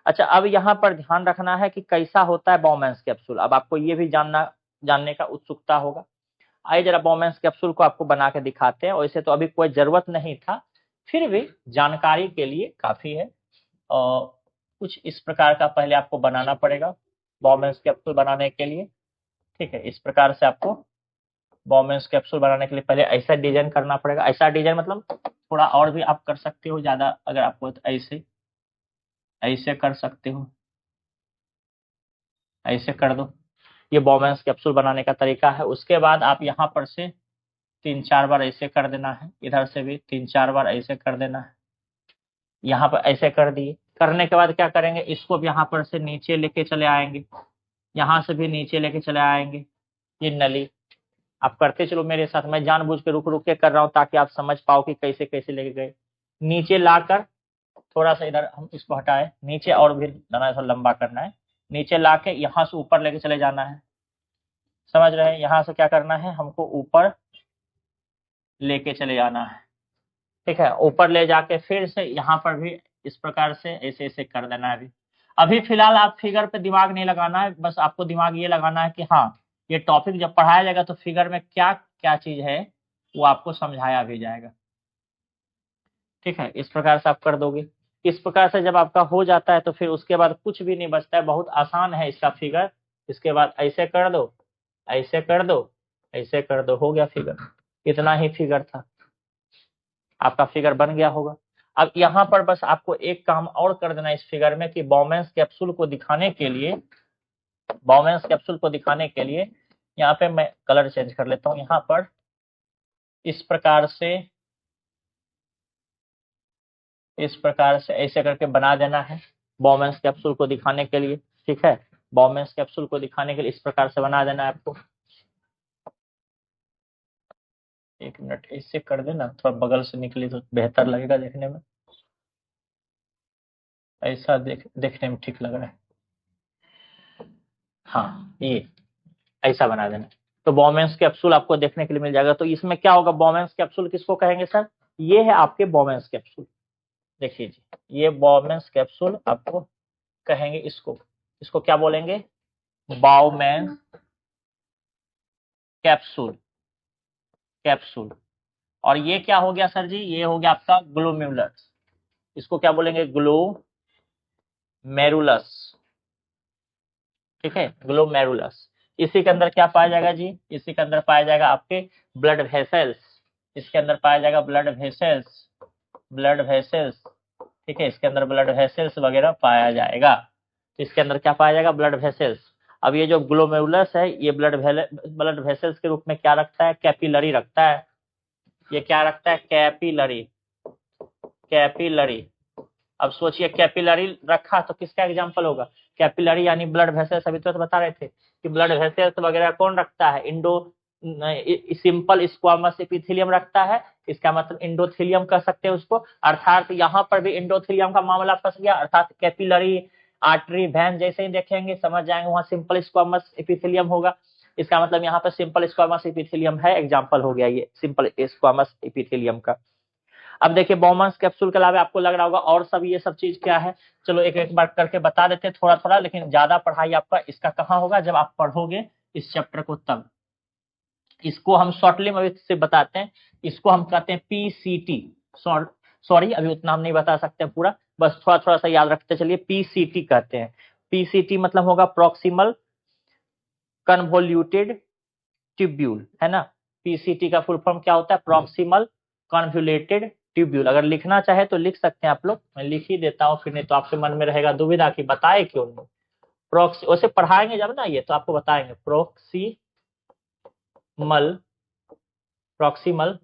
अच्छा, अब यहाँ पर ध्यान रखना है कि कैसा होता है बॉमेंस कैप्सूल। अब आपको ये भी जानने का उत्सुकता होगा। आइए जरा बॉमेंस कैप्सूल को आपको बना के दिखाते हैं। वैसे तो अभी कोई जरूरत नहीं था, फिर भी जानकारी के लिए काफी है। और कुछ इस प्रकार का पहले आपको बनाना पड़ेगा बॉमेंस कैप्सूल बनाने के लिए। ठीक है, इस प्रकार से आपको बॉमेंस कैप्सूल बनाने के लिए पहले ऐसा डिजाइन करना पड़ेगा। ऐसा डिजाइन मतलब थोड़ा और भी आप कर सकते हो, ज्यादा अगर आपको तो ऐसे ऐसे कर सकते हो, ऐसे कर दो। ये बॉमेंस कैप्सूल बनाने का तरीका है। उसके बाद आप यहाँ पर से 3-4 बार ऐसे कर देना है, इधर से भी 3-4 बार ऐसे कर देना है। यहाँ पर ऐसे कर दिए। करने के बाद क्या करेंगे, इसको भी यहाँ पर से नीचे लेके चले आएंगे, यहाँ से भी नीचे लेके चले आएंगे। ये नली आप करते चलो मेरे साथ, मैं जानबूझ के रुक रुक के कर रहा हूँ ताकि आप समझ पाओ कि कैसे कैसे लेके गए। नीचे लाकर थोड़ा सा इधर हम इसको हटाए, नीचे और भी दाना सा लंबा करना है। नीचे ला के यहाँ से ऊपर लेके चले जाना है। समझ रहे हैं? यहाँ से क्या करना है, हमको ऊपर लेके चले जाना है। ठीक है, ऊपर ले जाके फिर से यहाँ पर भी इस प्रकार से ऐसे ऐसे कर देना है। अभी अभी फिलहाल आप फिगर पे दिमाग नहीं लगाना है, बस आपको दिमाग ये लगाना है कि हाँ, ये टॉपिक जब पढ़ाया जाएगा तो फिगर में क्या क्या चीज है वो आपको समझाया भी जाएगा। ठीक है, इस प्रकार से आप कर दोगे। इस प्रकार से जब आपका हो जाता है तो फिर उसके बाद कुछ भी नहीं बचता है, बहुत आसान है इसका फिगर। इसके बाद ऐसे कर दो, ऐसे कर दो, ऐसे कर दो, हो गया फिगर। इतना ही फिगर था, आपका फिगर बन गया होगा। अब यहाँ पर बस आपको एक काम और कर देना इस फिगर में कि बॉमेंस कैप्सूल को दिखाने के लिए, बॉमेंस कैप्सूल को दिखाने के लिए यहाँ पे मैं कलर चेंज कर लेता हूँ। यहाँ पर इस प्रकार से, इस प्रकार से ऐसे करके बना देना है बॉमेंस कैप्सूल को दिखाने के लिए। ठीक है, बॉमेंस कैप्सूल को दिखाने के लिए इस प्रकार से बना देना है आपको। एक मिनट ऐसे कर देना, थोड़ा बगल से निकली तो बेहतर लगेगा देखने में। ऐसा देखने में ठीक लग रहा है। हाँ, ये ऐसा बना देना। तो बॉमेंस कैप्सूल आपको देखने के लिए मिल जाएगा। तो इसमें क्या होगा, बॉमेंस कैप्सूल किसको कहेंगे सर? ये है आपके बॉमेंस कैप्सूल। देखिए जी, ये बॉमेंस कैप्सूल आपको कहेंगे। इसको इसको क्या बोलेंगे? Bowman's capsule, capsule. और ये क्या हो गया सर जी? ये हो गया आपका ग्लोमेरुलस। इसको क्या बोलेंगे? ग्लोमेरुलस। ठीक है, ग्लोमेरुलस। इसी के अंदर क्या पाया जाएगा जी? इसी के अंदर पाया जाएगा आपके ब्लड वेसल्स। इसके अंदर पाया जाएगा ब्लड वेसल्स, ब्लड वेसल्स। ठीक है, इसके अंदर ब्लड वेसल्स वगैरह पाया जाएगा। इसके अंदर क्या पाया जाएगा? Blood vessels. अब ये जो ग्लोमेरुलस है ये ब्लड वेसल्स के रूप में क्या रखता है? कैपिलरी रखता है। ये क्या रखता है? Capillary, capillary. अब सोचिए कैपिलरी रखा तो किसका एग्जांपल होगा? कैपिलरी यानी ब्लड वेसल्स। अभी तो बता रहे थे कि ब्लड वेसल्स वगैरह कौन रखता है? सिंपल स्क्वामस एपिथेलियम रखता है। इसका मतलब इंडोथेलियम कह सकते हैं उसको। अर्थात यहाँ पर भी इंडोथेलियम का मामला फंस गया। अर्थात कैपिलरी, आर्टरी, वैन जैसे ही देखेंगे समझ जाएंगे वहां सिंपल स्क्वामस एपिथेलियम होगा। इसका मतलब यहाँ पर सिंपल स्क्वामस एपिथेलियम है, एग्जाम्पल हो गया ये सिंपल स्क्वामस एपिथेलियम का। अब देखिए बॉमेंस कैप्सूल के अलावा आपको लग रहा होगा और सब ये सब चीज क्या है। चलो एक एक बार करके बता देते हैं थोड़ा थोड़ा, लेकिन ज्यादा पढ़ाई आपका इसका कहाँ होगा? जब आप पढ़ोगे इस चैप्टर को तब। इसको हम शॉर्टली में से बताते हैं। इसको हम कहते हैं पीसीटी। सॉरी, अभी उतना हम नहीं बता सकते पूरा, बस थोड़ा थोड़ा सा याद रखते चलिए। पीसीटी कहते हैं। पीसीटी मतलब होगा प्रॉक्सिमल कन्वोल्यूटेड ट्यूब्यूल, है ना। पीसीटी का फुल फॉर्म क्या होता है? Proximal convoluted tubule. अगर लिखना चाहे तो लिख सकते हैं आप लोग, मैं लिख ही देता हूँ, फिर नहीं तो आपके मन में रहेगा दुविधा कि बताए क्यों नहीं। प्रोक्सी वैसे पढ़ाएंगे जब ना ये तो आपको बताएंगे। Proximal, proximal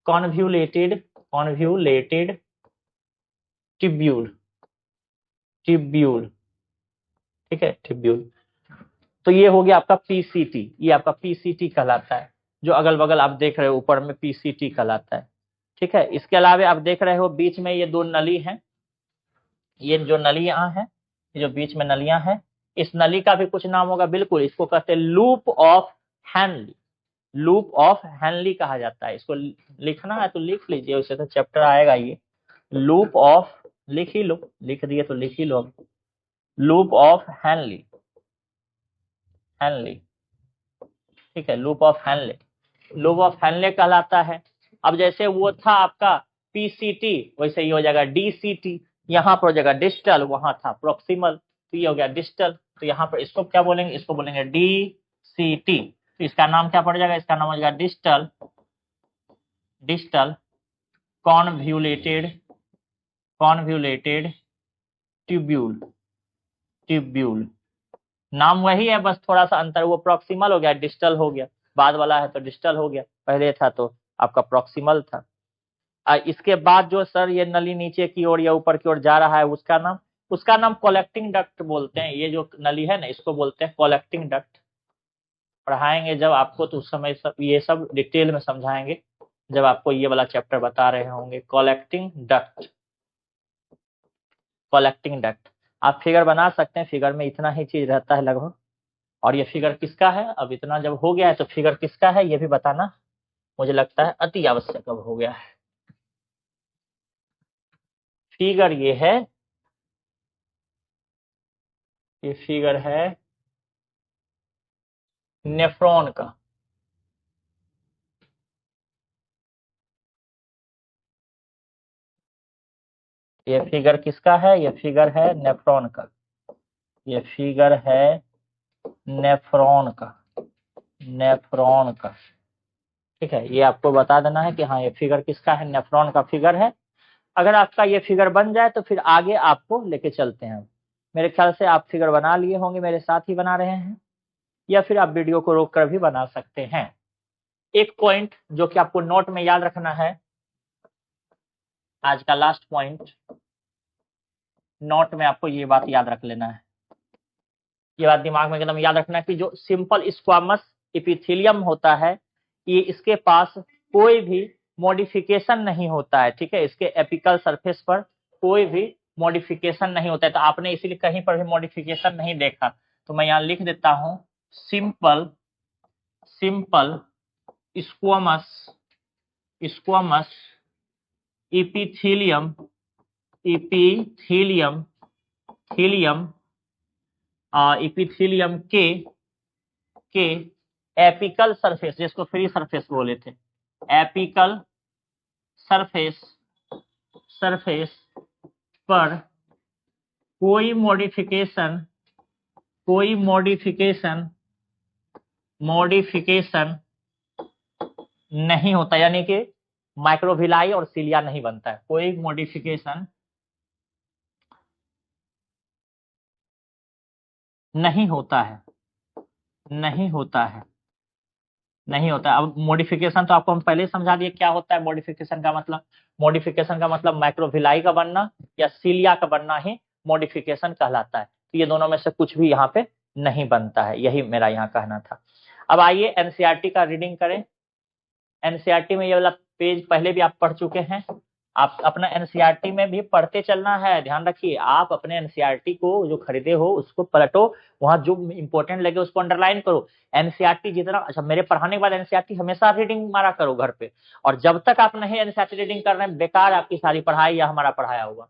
convoluted, convoluted tubule, tubule. ठीक है, ट्यूब्यूल। तो ये हो गया आपका पीसीटी, ये आपका पीसीटी कहलाता है। जो अगल बगल आप देख रहे हो ऊपर में पीसीटी कहलाता है। ठीक है, इसके अलावा आप देख रहे हो बीच में ये दो नली हैं। ये जो नलियां हैं, ये जो बीच में नलियां हैं, इस नली का भी कुछ नाम होगा। बिल्कुल, इसको कहते हैं loop of Henle. Loop of Henley कहा जाता है। इसको लिखना है तो लिख लीजिए, उससे तो चैप्टर आएगा ये। लूप ऑफ, लिख ही लो, लिख दिए तो लिख ही लो। लूप ऑफ हेनली, हेनली, ठीक है, loop of Henle, loop of Henle कहलाता है। अब जैसे वो था आपका पीसीटी, वैसे ये हो जाएगा डीसीटी। यहाँ पर हो जाएगा डिस्टल, वहां था प्रोक्सिमल, तो ये हो गया डिस्टल। तो यहाँ पर इसको क्या बोलेंगे, इसको बोलेंगे डीसीटी। तो इसका नाम क्या पड़ जाएगा, इसका नाम हो जाएगा distal, distal convoluted, convoluted tubule, tubule. नाम वही है, बस थोड़ा सा अंतर, वो प्रॉक्सिमल हो गया, डिस्टल हो गया, बाद वाला है तो डिस्टल हो गया, पहले था तो आपका प्रॉक्सिमल था। इसके बाद जो सर ये नली नीचे की ओर या ऊपर की ओर जा रहा है, उसका नाम कलेक्टिंग डक्ट बोलते हैं। ये जो नली है ना, इसको बोलते हैं कलेक्टिंग डक्ट। पढ़ाएंगे जब आपको तो उस समय सब ये सब डिटेल में समझाएंगे, जब आपको ये वाला चैप्टर बता रहे होंगे, कलेक्टिंग डक्ट, कलेक्टिंग डक्ट। आप फिगर बना सकते हैं, फिगर में इतना ही चीज रहता है लगभग। और ये फिगर किसका है, अब इतना जब हो गया है तो फिगर किसका है ये भी बताना मुझे लगता है अति आवश्यक अब हो गया है। फिगर ये है, ये फिगर है नेफ्रॉन का। ये फिगर किसका है, ये फिगर है नेफ्रॉन का, ये फिगर है नेफ्रॉन का, नेफ्रॉन का, ठीक है। ये आपको बता देना है कि हाँ ये फिगर किसका है, नेफ्रॉन का फिगर है। अगर आपका ये फिगर बन जाए तो फिर आगे आपको लेके चलते हैं। मेरे ख्याल से आप फिगर बना लिए होंगे, मेरे साथ ही बना रहे हैं, या फिर आप वीडियो को रोक कर भी बना सकते हैं। एक पॉइंट जो कि आपको नोट में याद रखना है, आज का लास्ट पॉइंट, नोट में आपको ये बात याद रख लेना है, ये बात दिमाग में एकदम याद रखना है कि जो सिंपल स्क्वामस एपिथेलियम होता है, ये इसके पास कोई भी मॉडिफिकेशन नहीं होता है, ठीक है। इसके एपिकल सरफेस पर कोई भी मॉडिफिकेशन नहीं होता है, तो आपने इसीलिए कहीं पर भी मॉडिफिकेशन नहीं देखा। तो मैं यहाँ लिख देता हूं simple, simple squamous, squamous epithelium, epithelium, थीलियम, एपिथेलियम के एपिकल सरफेस, जिसको फ्री सरफेस बोले थे, एपिकल सरफेस, सरफेस पर कोई मॉडिफिकेशन, कोई मॉडिफिकेशन, मॉडिफिकेशन नहीं होता, यानी कि माइक्रोविलाई और सिलिया नहीं बनता है, कोई मॉडिफिकेशन नहीं होता है, नहीं होता है, नहीं होता। अब मॉडिफिकेशन तो आपको हम पहले ही समझा दिए क्या होता है मॉडिफिकेशन का मतलब। मॉडिफिकेशन का मतलब माइक्रोविलाई का बनना या सीलिया का बनना ही मॉडिफिकेशन कहलाता है। तो ये दोनों में से कुछ भी यहाँ पे नहीं बनता है, यही मेरा यहाँ कहना था। अब आइए एनसीईआरटी का रीडिंग करें। एनसीईआरटी में ये वाला पेज पहले भी आप पढ़ चुके हैं, आप अपना एनसीईआरटी में भी पढ़ते चलना है। ध्यान रखिए, आप अपने एनसीईआरटी को जो खरीदे हो उसको पलटो, वहां जो इंपॉर्टेंट लगे उसको अंडरलाइन करो। एनसीईआरटी जितना अच्छा, मेरे पढ़ाने के बाद एनसीईआरटी हमेशा रीडिंग मारा करो घर पे, और जब तक आप नहीं एनसीईआरटी रीडिंग कर रहे हैं, बेकार आपकी सारी पढ़ाई या हमारा पढ़ाया होगा।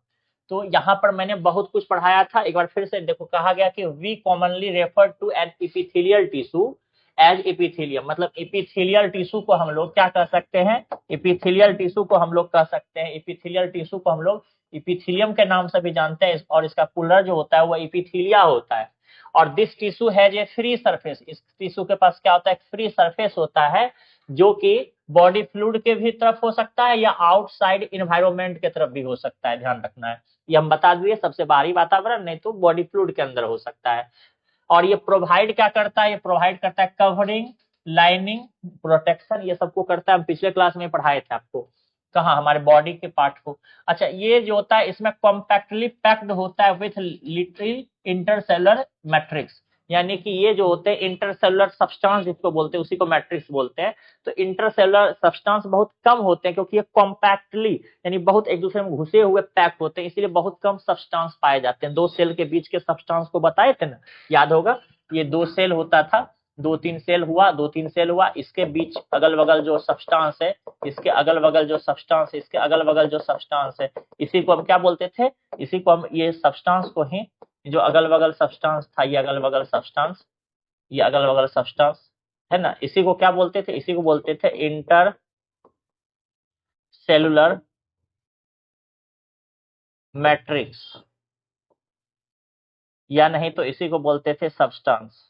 तो यहाँ पर मैंने बहुत कुछ पढ़ाया था, एक बार फिर से देखो, कहा गया कि we commonly refer to an epithelial tissue as epithelium, मतलब एपिथेलियल टिश्यू को हम लोग क्या कह सकते हैं, एपिथेलियल टिश्यू को हम लोग कह सकते हैं, एपिथेलियल टिश्यू को हम लोग एपिथेलियम के नाम से भी जानते हैं, और इसका पुलर जो होता है वो एपिथेलिया होता है। और दिस टिश्यू है ये फ्री सरफेस, इस टिश्यू के पास क्या होता है, फ्री सरफेस होता है, जो कि बॉडी फ्लूइड के भी तरफ हो सकता है या आउटसाइड इन्वायरमेंट के तरफ भी हो सकता है, ध्यान रखना है। ये हम बता दिए, सबसे बाहरी वातावरण, नहीं तो बॉडी फ्लूइड के अंदर हो सकता है। और ये प्रोवाइड क्या करता है, ये प्रोवाइड करता है कवरिंग, लाइनिंग, प्रोटेक्शन, ये सबको करता है। हम पिछले क्लास में पढ़ाए थे आपको, कहा हमारे बॉडी के पार्ट को। अच्छा, ये जो होता है इसमें कॉम्पैक्टली पैक्ड होता है विथ लिटिल इंटरसेलुलर मैट्रिक्स, यानी कि ये जो होते हैं इंटरसेलुलर सब्सटेंस जिसको बोलते हैं, उसी को मैट्रिक्स बोलते हैं। तो इंटरसेलुलर सब्सटेंस बहुत कम होते हैं, क्योंकि ये कॉम्पैक्टली यानी बहुत एक दूसरे में घुसे हुए पैक होते हैं, इसीलिए बहुत कम सब्सटेंस पाए जाते हैं। दो सेल के बीच के सब्सटेंस को बताए थे ना, याद होगा, ये दो सेल होता था, दो तीन सेल हुआ, इसके बीच अगल बगल जो सब्सटेंस है, इसके अगल बगल जो सब्सटेंस है, इसके अगल बगल जो सब्सटेंस है, इसी को हम क्या बोलते थे, इसी को हम ये सब्सटेंस को ही, जो अगल बगल सब्सटेंस था, ये अगल बगल सब्सटेंस, ये अगल बगल सब्सटेंस है ना, इसी को क्या बोलते थे, इसी को बोलते थे इंटर सेलुलर मैट्रिक्स, या नहीं तो इसी को बोलते थे सब्सटेंस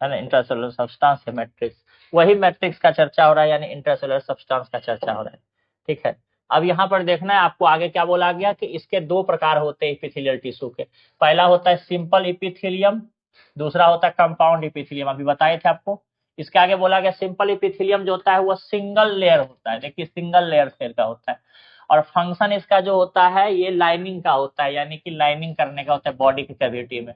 है ना, इंटरसेलुलर सब्सटेंस है मैट्रिक्स, वही मैट्रिक्स का चर्चा हो रहा है, यानी इंटरसेलुलर सब्सटेंस का चर्चा हो रहा है। ठीक है, अब यहाँ पर देखना है आपको आगे क्या बोला गया कि इसके दो प्रकार होते हैं इपिथेलियल टिश्यू के। पहला होता है सिंपल इपिथेलियम, दूसरा होता है कंपाउंड इपिथेलियम, अभी बताए थे आपको। इसके आगे बोला गया सिंपल इपिथेलियम जो होता है वो सिंगल लेयर होता है, देखिए सिंगल लेयर सेल का होता है, और फंक्शन इसका जो होता है ये लाइनिंग का होता है, यानी कि लाइनिंग करने का होता है बॉडी की कैविटी में,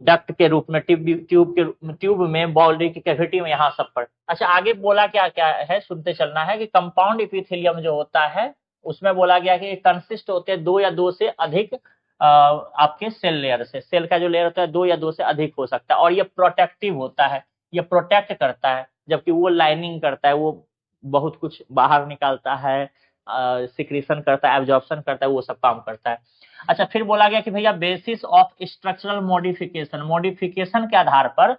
डक्ट के रूप में, ट्यूब में, बॉडी की कैविटी में, यहाँ सब पर। अच्छा, आगे बोला क्या क्या है, सुनते चलना है कि कंपाउंड इपिथेलियम जो होता है उसमें बोला गया कि कंसिस्ट होते हैं दो या दो से अधिक आपके सेल लेयर से, सेल का जो लेयर होता है दो या दो से अधिक हो सकता है, और ये प्रोटेक्टिव होता है, ये प्रोटेक्ट करता है, जबकि वो लाइनिंग करता है, वो बहुत कुछ बाहर निकालता है, सिक्रीशन करता है, एब्जॉर्प्शन करता है, वो सब काम करता है। अच्छा, फिर बोला गया कि भैया बेसिस ऑफ स्ट्रक्चरल मॉडिफिकेशन के आधार पर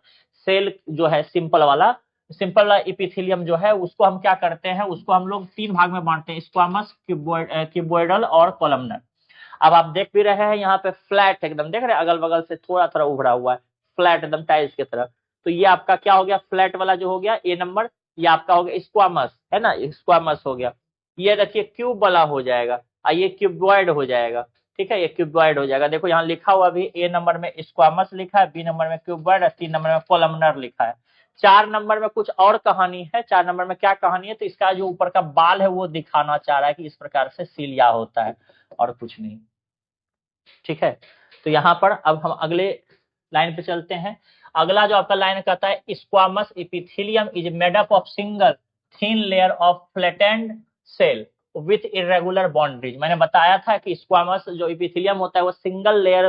सेल जो है सिंपल इपिथेलियम जो है उसको हम क्या करते हैं, उसको हम लोग तीन भाग में बांटते हैं, स्क्वामस, क्यूबॉइडल और कॉलमनर। अब आप देख भी रहे हैं यहाँ पे फ्लैट एकदम, देख रहे हैं अगल बगल से थोड़ा थोड़ा उभरा हुआ है, फ्लैट एकदम टाइल्स की तरह। तो ये आपका क्या हो गया, फ्लैट वाला जो हो गया ए नंबर, ये आपका हो गया स्क्वामस, है ना, स्क्वामस हो गया। ये देखिए क्यूब वाला हो जाएगा, ये क्यूबॉइड हो जाएगा। ठीक है, ये क्यूबॉइड हो जाएगा, देखो यहाँ लिखा हुआ भी ए नंबर में स्क्वामस लिखा है, बी नंबर में क्यूबॉइड और 3 नंबर में कॉलमनर लिखा है। 4 नंबर में कुछ और कहानी है, 4 नंबर में क्या कहानी है, तो इसका जो ऊपर का बाल है वो दिखाना चाह रहा है कि इस प्रकार से सीलिया होता है, और कुछ नहीं। ठीक है, तो यहाँ पर अब हम अगले लाइन पे चलते हैं। अगला जो आपका लाइन कहता है squamous epithelium is made up of single thin layer of flattened cell with irregular boundaries. मैंने बताया था कि स्क्वामस जो इपिथेलियम होता है वो सिंगल लेयर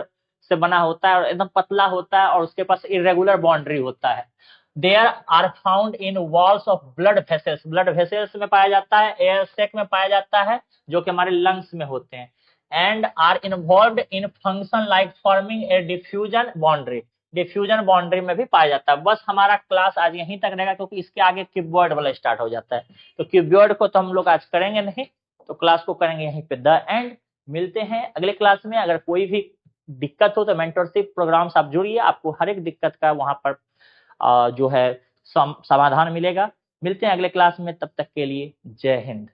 से बना होता है और एकदम पतला होता है, और उसके पास इरेगुलर बाउंड्री होता है। There are found in walls of blood vessels, blood vessels में पाया जाता है, एयर सेक में पाया जाता है, जो कि हमारे लंग्स में होते हैं, and are involved in function like forming a diffusion boundary, diffusion boundary में भी पाया जाता है। बस हमारा क्लास आज यहीं तक रहेगा, क्योंकि इसके आगे क्यूबॉइड वाला स्टार्ट हो जाता है, तो क्यूबॉइड को तो हम लोग आज करेंगे नहीं, तो क्लास को करेंगे यहीं पे द एंड। मिलते हैं अगले क्लास में। अगर कोई भी दिक्कत हो तो मेंटरशिप प्रोग्राम से आप जुड़िए, आपको हर एक दिक्कत का वहां पर जो है समाधान मिलेगा। मिलते हैं अगले क्लास में, तब तक के लिए जय हिंद।